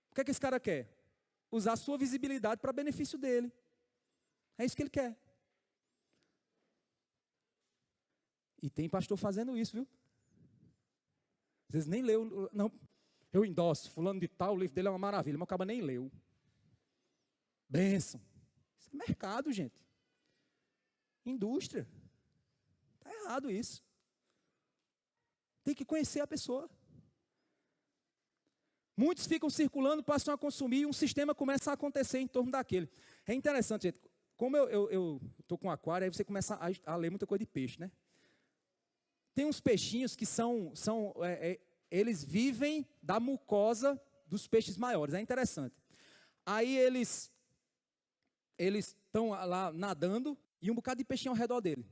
O que é que esse cara quer? Usar a sua visibilidade para benefício dele. É isso que ele quer. E tem pastor fazendo isso, viu? Às vezes nem leu, não, eu endosso, fulano de tal, o livro dele é uma maravilha, mas o cara nem leu. Bênção. Isso é mercado, gente. Indústria. Está errado isso. Tem que conhecer a pessoa. Muitos ficam circulando, passam a consumir e um sistema começa a acontecer em torno daquele. É interessante, gente. Como eu estou com aquário, aí você começa a ler muita coisa de peixe, né? Tem uns peixinhos que eles vivem da mucosa dos peixes maiores. É interessante. Aí eles estão lá nadando e um bocado de peixinho ao redor dele.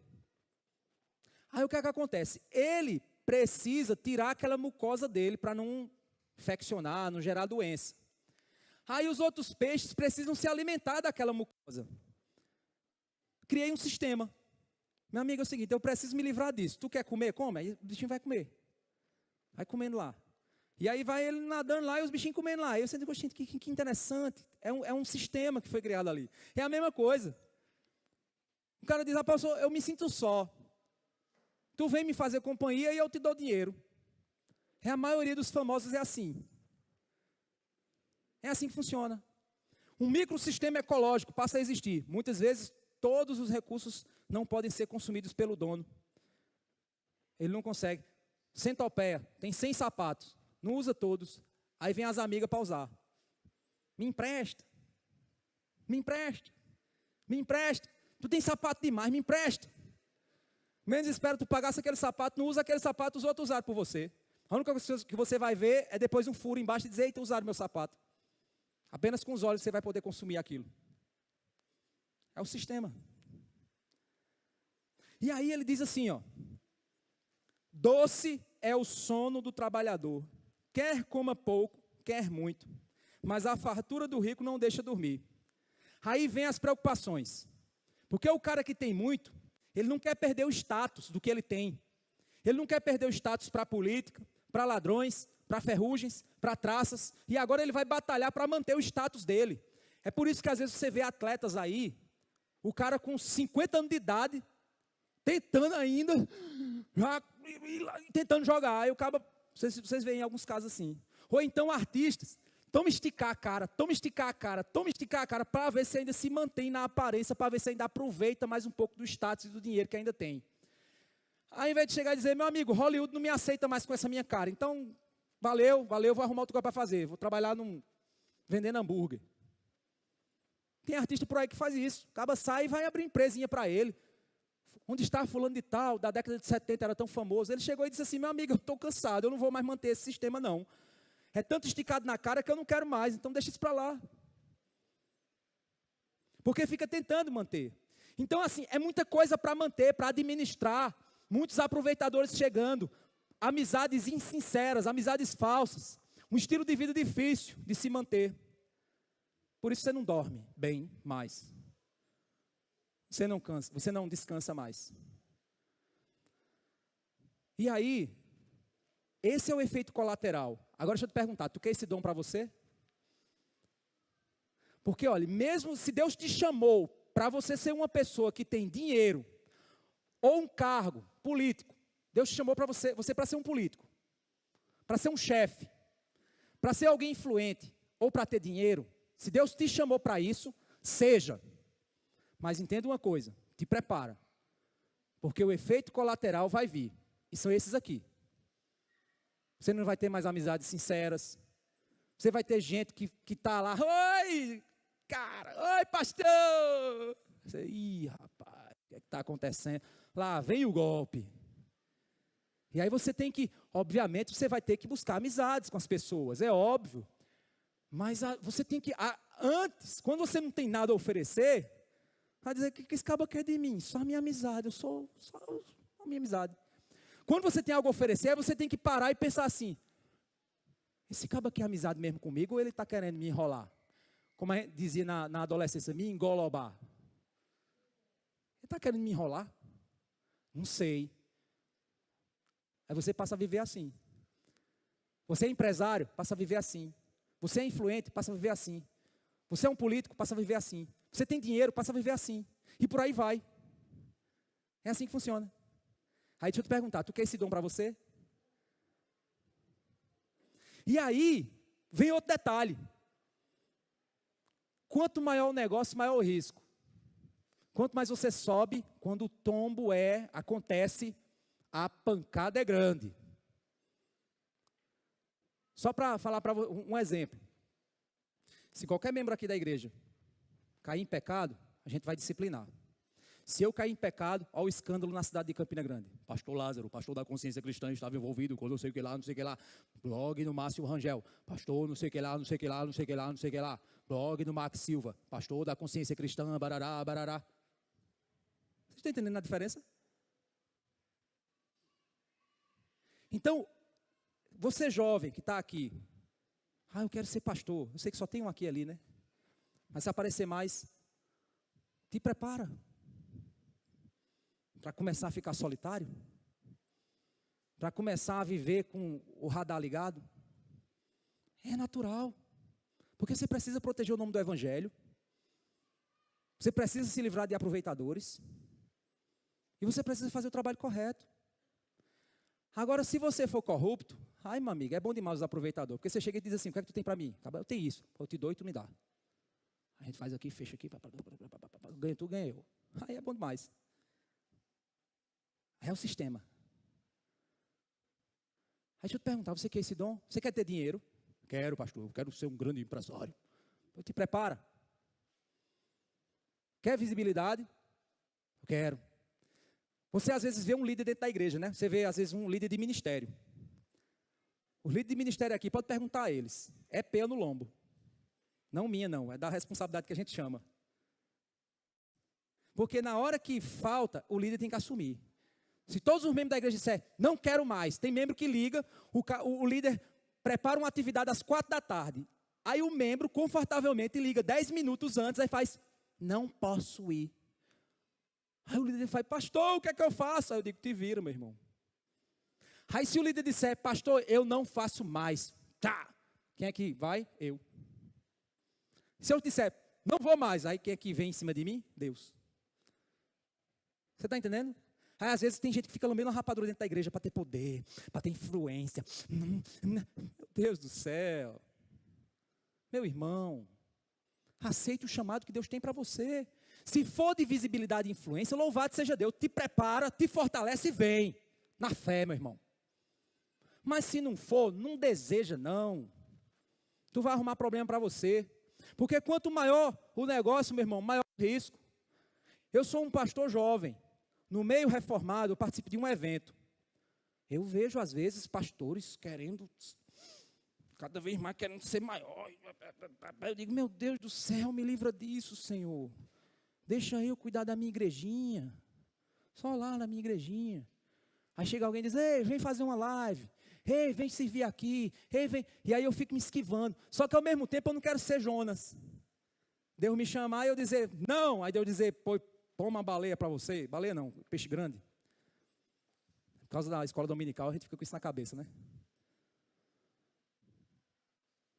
Aí o que é que acontece? Ele precisa tirar aquela mucosa dele para não infeccionar, não gerar doença. Aí os outros peixes precisam se alimentar daquela mucosa. Criei um sistema. Meu amigo, é o seguinte, eu preciso me livrar disso. Tu quer comer? Come. Aí o bichinho vai comer. Vai comendo lá. E aí vai ele nadando lá e os bichinhos comendo lá. Aí você diz, gente, que interessante. É um sistema que foi criado ali. É a mesma coisa. O cara diz, rapaz, eu me sinto só. Tu vem me fazer companhia e eu te dou dinheiro. A maioria dos famosos é assim. É assim que funciona. Um microsistema ecológico passa a existir. Muitas vezes, todos os recursos não podem ser consumidos pelo dono. Ele não consegue. Centopeia, tem 100 sapatos. Não usa todos. Aí vem as amigas para usar. Me empresta. Me empresta. Me empresta. Tu tem sapato demais, me empresta. Menos espera tu pagasse aquele sapato, não usa aquele sapato, os outros usaram por você. A única coisa que você vai ver é depois um furo embaixo e dizer, eita, usaram meu sapato. Apenas com os olhos você vai poder consumir aquilo. É o sistema. E aí ele diz assim, ó. Doce é o sono do trabalhador. Quer coma pouco, quer muito. Mas a fartura do rico não deixa dormir. Aí vem as preocupações. Porque o cara que tem muito, ele não quer perder o status do que ele tem. Ele não quer perder o status para a política, para ladrões, para ferrugens, para traças. E agora ele vai batalhar para manter o status dele. É por isso que às vezes você vê atletas aí, o cara com 50 anos de idade, tentando ainda, tentando jogar. Aí o cara, vocês veem alguns casos assim. Ou então artistas, toma esticar a cara, para ver se ainda se mantém na aparência, para ver se ainda aproveita mais um pouco do status e do dinheiro que ainda tem. Aí, ao invés de chegar e dizer, meu amigo, Hollywood não me aceita mais com essa minha cara, então, valeu, vou arrumar outra coisa para fazer, vou trabalhar vendendo hambúrguer. Tem artista por aí que faz isso, acaba sai e vai abrir empresinha para ele. Onde está fulano de tal, da década de 70, era tão famoso, ele chegou e disse assim, meu amigo, eu estou cansado, eu não vou mais manter esse sistema não. É tanto esticado na cara que eu não quero mais, então deixa isso para lá. Porque fica tentando manter. Então, assim, é muita coisa para manter, para administrar. Muitos aproveitadores chegando. Amizades insinceras, amizades falsas. Um estilo de vida difícil de se manter. Por isso você não dorme bem mais. Você não cansa, você não descansa mais. E aí, esse é o efeito colateral. Agora deixa eu te perguntar, tu quer esse dom para você? Porque olha, mesmo se Deus te chamou para você ser uma pessoa que tem dinheiro, ou um cargo político, Deus te chamou para você para ser um político, para ser um chefe, para ser alguém influente, ou para ter dinheiro, se Deus te chamou para isso, seja. Mas entenda uma coisa, te prepara, porque o efeito colateral vai vir, e são esses aqui. Você não vai ter mais amizades sinceras. Você vai ter gente que está lá. Oi, cara. Oi, pastor. Você, ih, rapaz, o que está acontecendo? Lá vem o golpe. E aí você tem que, obviamente, você vai ter que buscar amizades com as pessoas. É óbvio. Mas você tem que, antes, quando você não tem nada a oferecer, vai dizer, o que esse cabo quer de mim? Só a minha amizade. Eu sou a minha amizade. Quando você tem algo a oferecer, você tem que parar e pensar assim, esse cabo quer amizade mesmo comigo ou ele está querendo me enrolar? Como a gente dizia na adolescência, me engolobar. Ele está querendo me enrolar? Não sei. Aí você passa a viver assim. Você é empresário, passa a viver assim. Você é influente, passa a viver assim. Você é um político, passa a viver assim. Você tem dinheiro, passa a viver assim. E por aí vai. É assim que funciona. Aí deixa eu te perguntar, tu quer esse dom para você? E aí, vem outro detalhe. Quanto maior o negócio, maior o risco. Quanto mais você sobe, quando o tombo acontece, a pancada é grande. Só para falar para um exemplo. Se qualquer membro aqui da igreja cair em pecado, a gente vai disciplinar. Se eu cair em pecado, olha o escândalo na cidade de Campina Grande. Pastor Lázaro, pastor da consciência cristã, estava envolvido com não sei o que lá, não sei o que lá. Blog no Márcio Rangel, pastor não sei o que lá, não sei o que lá, não sei o que lá, não sei o que lá. Blog no Max Silva, pastor da consciência cristã, barará, barará. Vocês estão entendendo a diferença? Então, você jovem que está aqui, eu quero ser pastor. Eu sei que só tem um aqui ali, né? Mas se aparecer mais, te prepara. Para começar a ficar solitário? Para começar a viver com o radar ligado? É natural. Porque você precisa proteger o nome do Evangelho. Você precisa se livrar de aproveitadores. E você precisa fazer o trabalho correto. Agora, se você for corrupto, meu amigo, é bom demais os aproveitadores. Porque você chega e diz assim, o que é que tu tem para mim? Eu tenho isso. Eu te dou e tu me dá. A gente faz aqui, fecha aqui, ganha tu, ganha eu. Aí é bom demais. É o sistema. Aí deixa eu te perguntar, você quer esse dom? Você quer ter dinheiro? Quero, pastor, eu quero ser um grande empresário. Então te prepara. Quer visibilidade? Eu quero. Você às vezes vê um líder dentro da igreja, né? Você vê às vezes um líder de ministério. Os líderes de ministério aqui, pode perguntar a eles. É pé no lombo. Não minha, não. É da responsabilidade que a gente chama. Porque na hora que falta, o líder tem que assumir. Se todos os membros da igreja disserem, não quero mais, tem membro que liga, o líder prepara uma atividade às 4 da tarde. Aí o membro, confortavelmente, liga 10 minutos antes, aí faz, não posso ir. Aí o líder faz, pastor, o que é que eu faço? Aí eu digo, te vira, meu irmão. Aí se o líder disser, pastor, eu não faço mais. Tá. Quem é que vai? Eu. Se eu disser, não vou mais, aí quem é que vem em cima de mim? Deus. Você está entendendo? Aí às vezes tem gente que fica lambendo uma rapadura dentro da igreja para ter poder, para ter influência. Meu Deus do céu. Meu irmão, aceite o chamado que Deus tem para você. Se for de visibilidade e influência, louvado seja Deus. Te prepara, te fortalece e vem. Na fé, meu irmão. Mas se não for, não deseja não. Tu vai arrumar problema para você. Porque quanto maior o negócio, meu irmão, maior o risco. Eu sou um pastor jovem. No meio reformado, eu participo de um evento. Eu vejo, às vezes, pastores querendo, cada vez mais querendo ser maior. Eu digo, meu Deus do céu, me livra disso, Senhor. Deixa eu cuidar da minha igrejinha. Só lá na minha igrejinha. Aí chega alguém e diz, ei, vem fazer uma live. Ei, vem servir aqui. Ei, vem. E aí eu fico me esquivando. Só que ao mesmo tempo eu não quero ser Jonas. Deus me chamar e eu dizer, não. Aí Deus dizer, põe uma baleia para você. Baleia não, peixe grande. Por causa da escola dominical, a gente fica com isso na cabeça, né?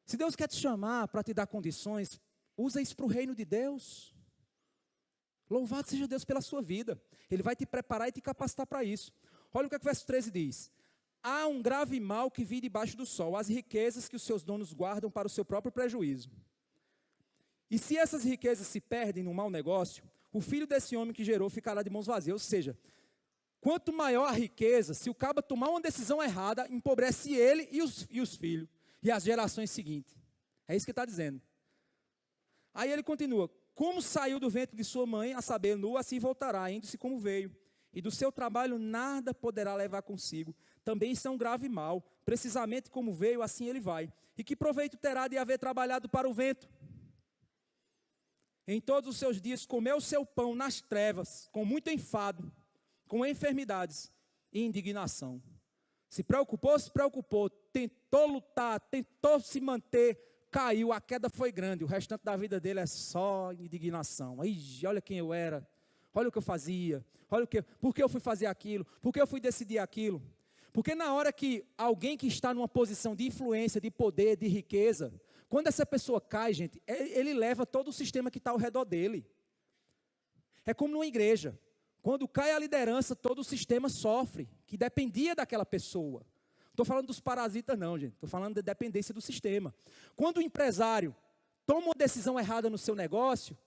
Se Deus quer te chamar para te dar condições, usa isso para o reino de Deus. Louvado seja Deus pela sua vida. Ele vai te preparar e te capacitar para isso. Olha o que o verso 13 diz. Há um grave mal que vive debaixo do sol, as riquezas que os seus donos guardam para o seu próprio prejuízo. E se essas riquezas se perdem num mau negócio, o filho desse homem que gerou ficará de mãos vazias. Ou seja, quanto maior a riqueza, se o cabo tomar uma decisão errada, empobrece ele e os filhos, e as gerações seguintes. É isso que está dizendo. Aí ele continua, como saiu do ventre de sua mãe, a saber, nu, assim voltará, indo-se como veio. E do seu trabalho nada poderá levar consigo. Também isso é um grave mal. Precisamente como veio, assim ele vai. E que proveito terá de haver trabalhado para o vento? Em todos os seus dias comeu o seu pão nas trevas, com muito enfado, com enfermidades e indignação. Se preocupou, tentou lutar, tentou se manter, caiu, a queda foi grande. O restante da vida dele é só indignação. Aí, olha quem eu era, olha o que eu fazia, por que eu fui fazer aquilo, por que eu fui decidir aquilo. Porque na hora que alguém que está numa posição de influência, de poder, de riqueza, quando essa pessoa cai, gente, ele leva todo o sistema que está ao redor dele. É como numa igreja. Quando cai a liderança, todo o sistema sofre, que dependia daquela pessoa. Não estou falando dos parasitas não, gente. Estou falando da dependência do sistema. Quando o empresário toma uma decisão errada no seu negócio,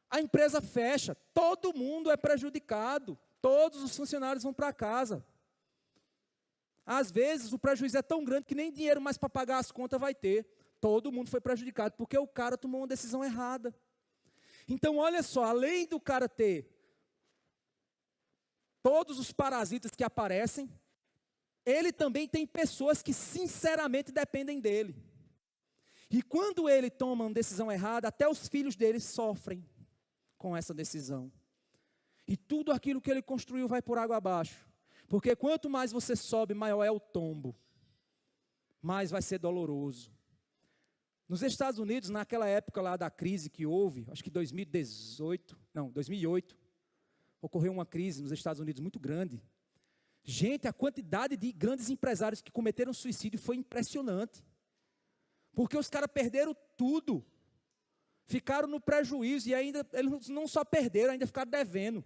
a empresa fecha, todo mundo é prejudicado, todos os funcionários vão para casa. Às vezes o prejuízo é tão grande que nem dinheiro mais para pagar as contas vai ter. Todo mundo foi prejudicado, porque o cara tomou uma decisão errada. Então olha só, além do cara ter todos os parasitas que aparecem, ele também tem pessoas que sinceramente dependem dele. E quando ele toma uma decisão errada, até os filhos dele sofrem com essa decisão. E tudo aquilo que ele construiu vai por água abaixo. Porque quanto mais você sobe, maior é o tombo. Mais vai ser doloroso. Nos Estados Unidos, naquela época lá da crise que houve, acho que 2008, ocorreu uma crise nos Estados Unidos muito grande. Gente, a quantidade de grandes empresários que cometeram suicídio foi impressionante. Porque os caras perderam tudo. Ficaram no prejuízo e ainda, eles não só perderam, ainda ficaram devendo.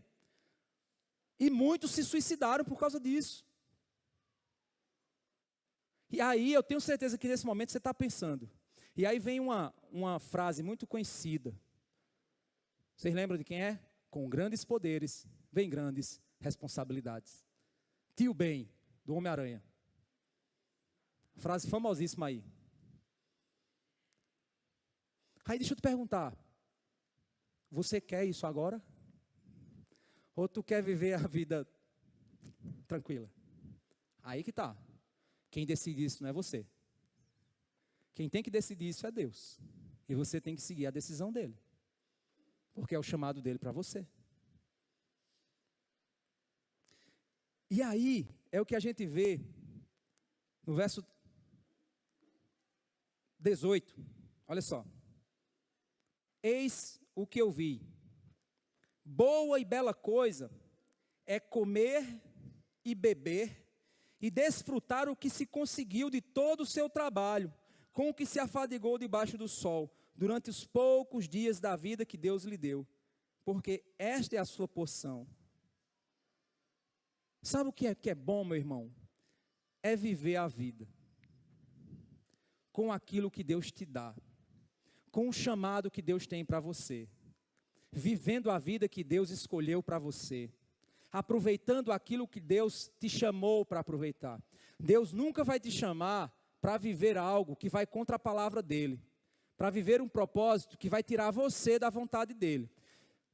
E muitos se suicidaram por causa disso. E aí eu tenho certeza que nesse momento você está pensando. E aí vem uma frase muito conhecida. Vocês lembram de quem é? Com grandes poderes, vem grandes responsabilidades. Tio Ben, do Homem-Aranha. Frase famosíssima aí. Aí deixa eu te perguntar. Você quer isso agora? Ou tu quer viver a vida tranquila? Aí que tá. Quem decide isso não é você. Quem tem que decidir isso é Deus. E você tem que seguir a decisão dele. Porque é o chamado dele para você. E aí, é o que a gente vê no verso 18. Olha só. Eis o que eu vi. Boa e bela coisa é comer e beber e desfrutar o que se conseguiu de todo o seu trabalho, com o que se afadigou debaixo do sol, durante os poucos dias da vida que Deus lhe deu, porque esta é a sua porção. Sabe o que é bom, meu irmão? É viver a vida com aquilo que Deus te dá, com o chamado que Deus tem para você, vivendo a vida que Deus escolheu para você, aproveitando aquilo que Deus te chamou para aproveitar. Deus nunca vai te chamar para viver algo que vai contra a palavra dele, para viver um propósito que vai tirar você da vontade dele.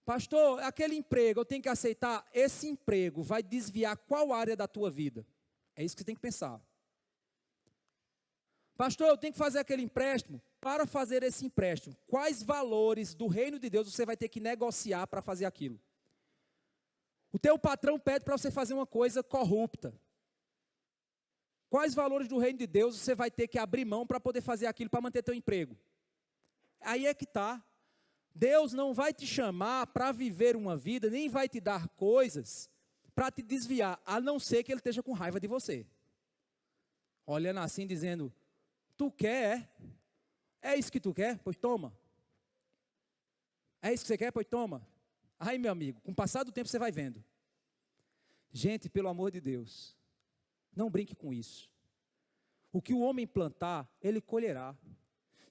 Pastor, aquele emprego, eu tenho que aceitar, esse emprego vai desviar qual área da tua vida? É isso que você tem que pensar. Pastor, eu tenho que fazer aquele empréstimo. Para fazer esse empréstimo, quais valores do reino de Deus você vai ter que negociar para fazer aquilo? O teu patrão pede para você fazer uma coisa corrupta. Quais valores do reino de Deus você vai ter que abrir mão para poder fazer aquilo, para manter teu emprego? Aí é que está. Deus não vai te chamar para viver uma vida, nem vai te dar coisas para te desviar, a não ser que Ele esteja com raiva de você. Olhando assim, dizendo, tu quer, é isso que tu quer? Pois toma. É isso que você quer? Pois toma. Aí, meu amigo, com o passar do tempo você vai vendo. Gente, pelo amor de Deus, não brinque com isso. O que o homem plantar, ele colherá.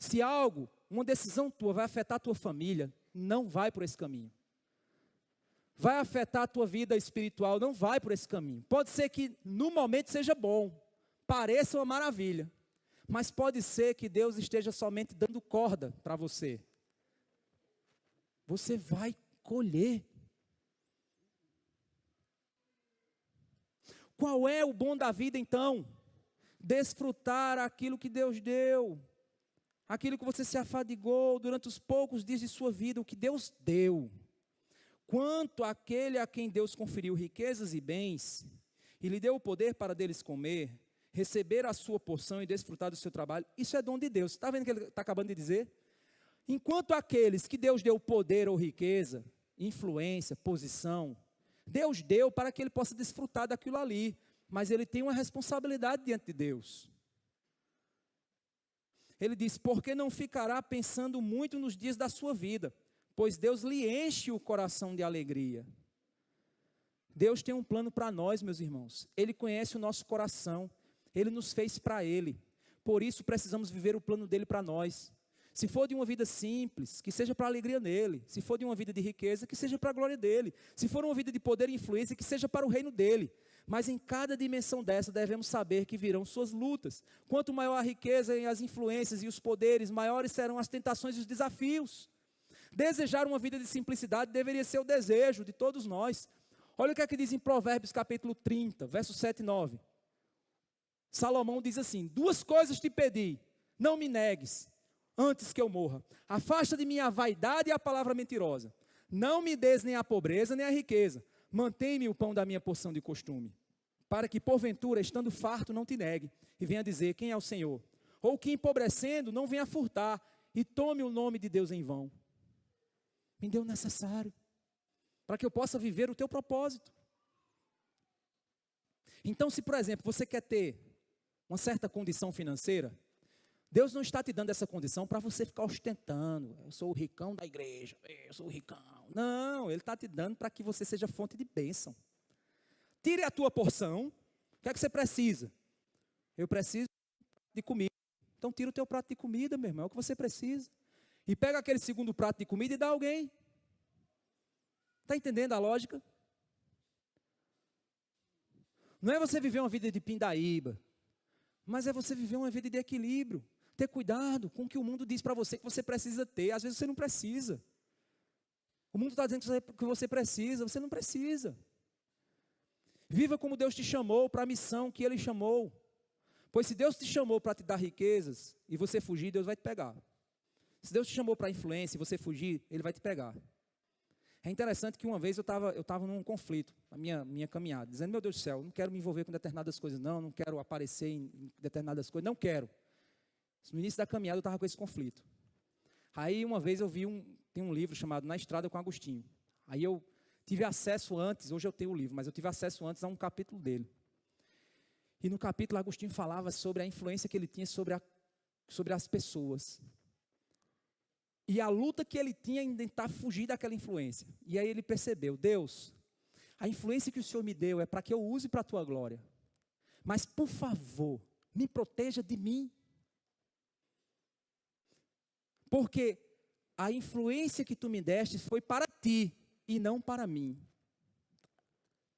Se algo, uma decisão tua vai afetar a tua família, não vai por esse caminho. Vai afetar a tua vida espiritual, não vai por esse caminho. Pode ser que no momento seja bom, pareça uma maravilha, mas pode ser que Deus esteja somente dando corda para você. Você vai colher. Qual é o bom da vida então? Desfrutar aquilo que Deus deu, aquilo que você se afadigou durante os poucos dias de sua vida, o que Deus deu. Quanto àquele a quem Deus conferiu riquezas e bens, e lhe deu o poder para deles comer, receber a sua porção e desfrutar do seu trabalho, isso é dom de Deus. Está vendo o que ele está acabando de dizer? Enquanto aqueles que Deus deu poder ou riqueza, influência, posição, Deus deu para que ele possa desfrutar daquilo ali, mas ele tem uma responsabilidade diante de Deus. Ele diz, porque não ficará pensando muito nos dias da sua vida, pois Deus lhe enche o coração de alegria. Deus tem um plano para nós, meus irmãos. Ele conhece o nosso coração, Ele nos fez para Ele. Por isso precisamos viver o plano dEle para nós. Se for de uma vida simples, que seja para a alegria nele. Se for de uma vida de riqueza, que seja para a glória dEle. Se for uma vida de poder e influência, que seja para o reino dEle. Mas em cada dimensão dessa, devemos saber que virão suas lutas. Quanto maior a riqueza e as influências e os poderes, maiores serão as tentações e os desafios. Desejar uma vida de simplicidade deveria ser o desejo de todos nós. Olha o que é que diz em Provérbios capítulo 30, versos 7 e 9. Salomão diz assim, 2 coisas te pedi, não me negues, antes que eu morra. Afasta de mim a vaidade e a palavra mentirosa. Não me des nem a pobreza nem a riqueza. Mantém-me o pão da minha porção de costume. Para que porventura, estando farto, não te negue. E venha dizer, quem é o Senhor? Ou que empobrecendo, não venha furtar. E tome o nome de Deus em vão. Me deu o necessário. Para que eu possa viver o teu propósito. Então, se por exemplo, você quer ter uma certa condição financeira, Deus não está te dando essa condição para você ficar ostentando. Eu sou o ricão da igreja, eu sou o ricão. Não, Ele está te dando para que você seja fonte de bênção. Tire a tua porção. O que é que você precisa? Eu preciso de comida. Então tira o teu prato de comida, meu irmão, é o que você precisa. E pega aquele segundo prato de comida e dá a alguém. Está entendendo a lógica? Não é você viver uma vida de pindaíba, mas é você viver uma vida de equilíbrio. Ter cuidado com o que o mundo diz para você que você precisa ter. Às vezes você não precisa. O mundo está dizendo que você precisa, você não precisa. Viva como Deus te chamou para a missão que Ele chamou. Pois se Deus te chamou para te dar riquezas e você fugir, Deus vai te pegar. Se Deus te chamou para influência e você fugir, Ele vai te pegar. É interessante que uma vez eu estava num conflito, na minha caminhada, dizendo, meu Deus do céu, não quero me envolver com determinadas coisas, não quero aparecer em determinadas coisas, não quero. No início da caminhada eu estava com esse conflito. Aí uma vez eu tem um livro chamado Na Estrada com Agostinho. Aí eu tive acesso antes, hoje eu tenho o livro, mas eu tive acesso antes a um capítulo dele. E no capítulo Agostinho falava sobre a influência que ele tinha sobre as pessoas. E a luta que ele tinha em tentar fugir daquela influência. E aí ele percebeu, Deus, a influência que o Senhor me deu é para que eu use para a tua glória. Mas por favor, me proteja de mim. Porque a influência que tu me deste foi para ti e não para mim.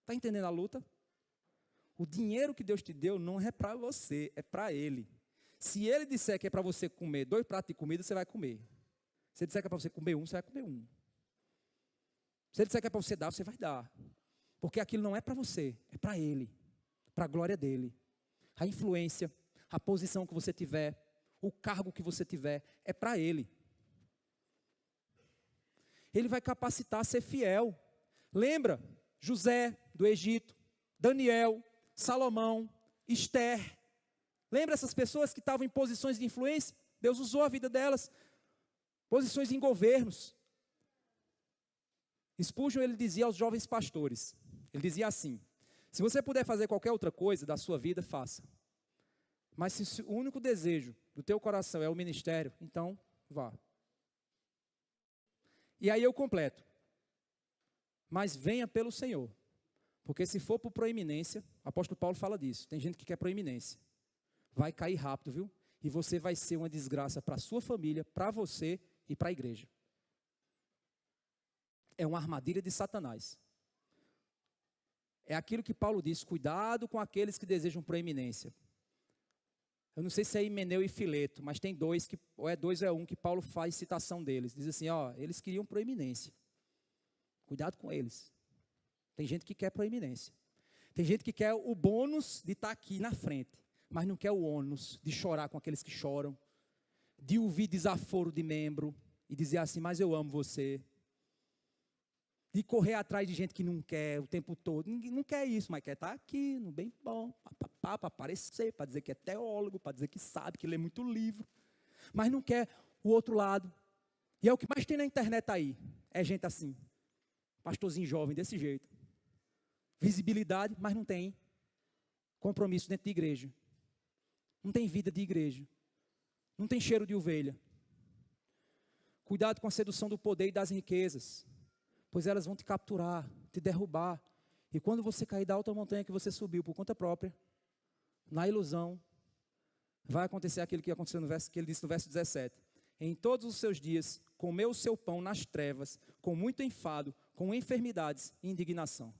Está entendendo a luta? O dinheiro que Deus te deu não é para você, é para Ele. Se Ele disser que é para você comer 2 pratos de comida, você vai comer. Se Ele disser que é para você comer um, você vai comer um. Se Ele disser que é para você dar, você vai dar. Porque aquilo não é para você, é para Ele. Para a glória dEle. A influência, a posição que você tiver, o cargo que você tiver, é para Ele. Ele vai capacitar a ser fiel. Lembra? José do Egito, Daniel, Salomão, Esther. Lembra essas pessoas que estavam em posições de influência? Deus usou a vida delas. Posições em governos. Spurgeon, ele dizia aos jovens pastores, ele dizia assim, se você puder fazer qualquer outra coisa da sua vida, faça. Mas se o único desejo do teu coração é o ministério, então vá. E aí eu completo. Mas venha pelo Senhor. Porque se for por proeminência, o apóstolo Paulo fala disso, tem gente que quer proeminência. Vai cair rápido, viu? E você vai ser uma desgraça para a sua família, para você e para a igreja. É uma armadilha de Satanás. É aquilo que Paulo diz, cuidado com aqueles que desejam proeminência. Eu não sei se é Himeneu e Fileto, mas tem dois, ou é um, que Paulo faz citação deles. Diz assim, eles queriam proeminência. Cuidado com eles. Tem gente que quer proeminência. Tem gente que quer o bônus de estar aqui na frente, mas não quer o ônus de chorar com aqueles que choram, de ouvir desaforo de membro e dizer assim, mas eu amo você. De correr atrás de gente que não quer o tempo todo. Ninguém não quer isso, mas quer estar aqui, no bem bom, para aparecer, para dizer que é teólogo, para dizer que sabe, que lê muito livro. Mas não quer o outro lado. E é o que mais tem na internet aí. É gente assim. Pastorzinho jovem desse jeito. Visibilidade, mas não tem compromisso dentro de igreja. Não tem vida de igreja. Não tem cheiro de ovelha. Cuidado com a sedução do poder e das riquezas. Pois elas vão te capturar, te derrubar. E quando você cair da alta montanha que você subiu por conta própria, na ilusão, vai acontecer aquilo que aconteceu que ele disse no verso 17. Em todos os seus dias, comeu o seu pão nas trevas, com muito enfado, com enfermidades e indignação.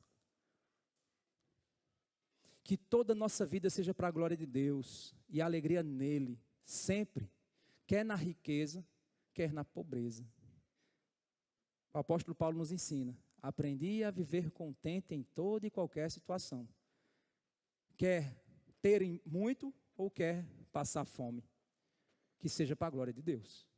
Que toda a nossa vida seja para a glória de Deus e a alegria nele, sempre, quer na riqueza, quer na pobreza. O apóstolo Paulo nos ensina, aprendi a viver contente em toda e qualquer situação. Quer ter muito ou quer passar fome, que seja para a glória de Deus.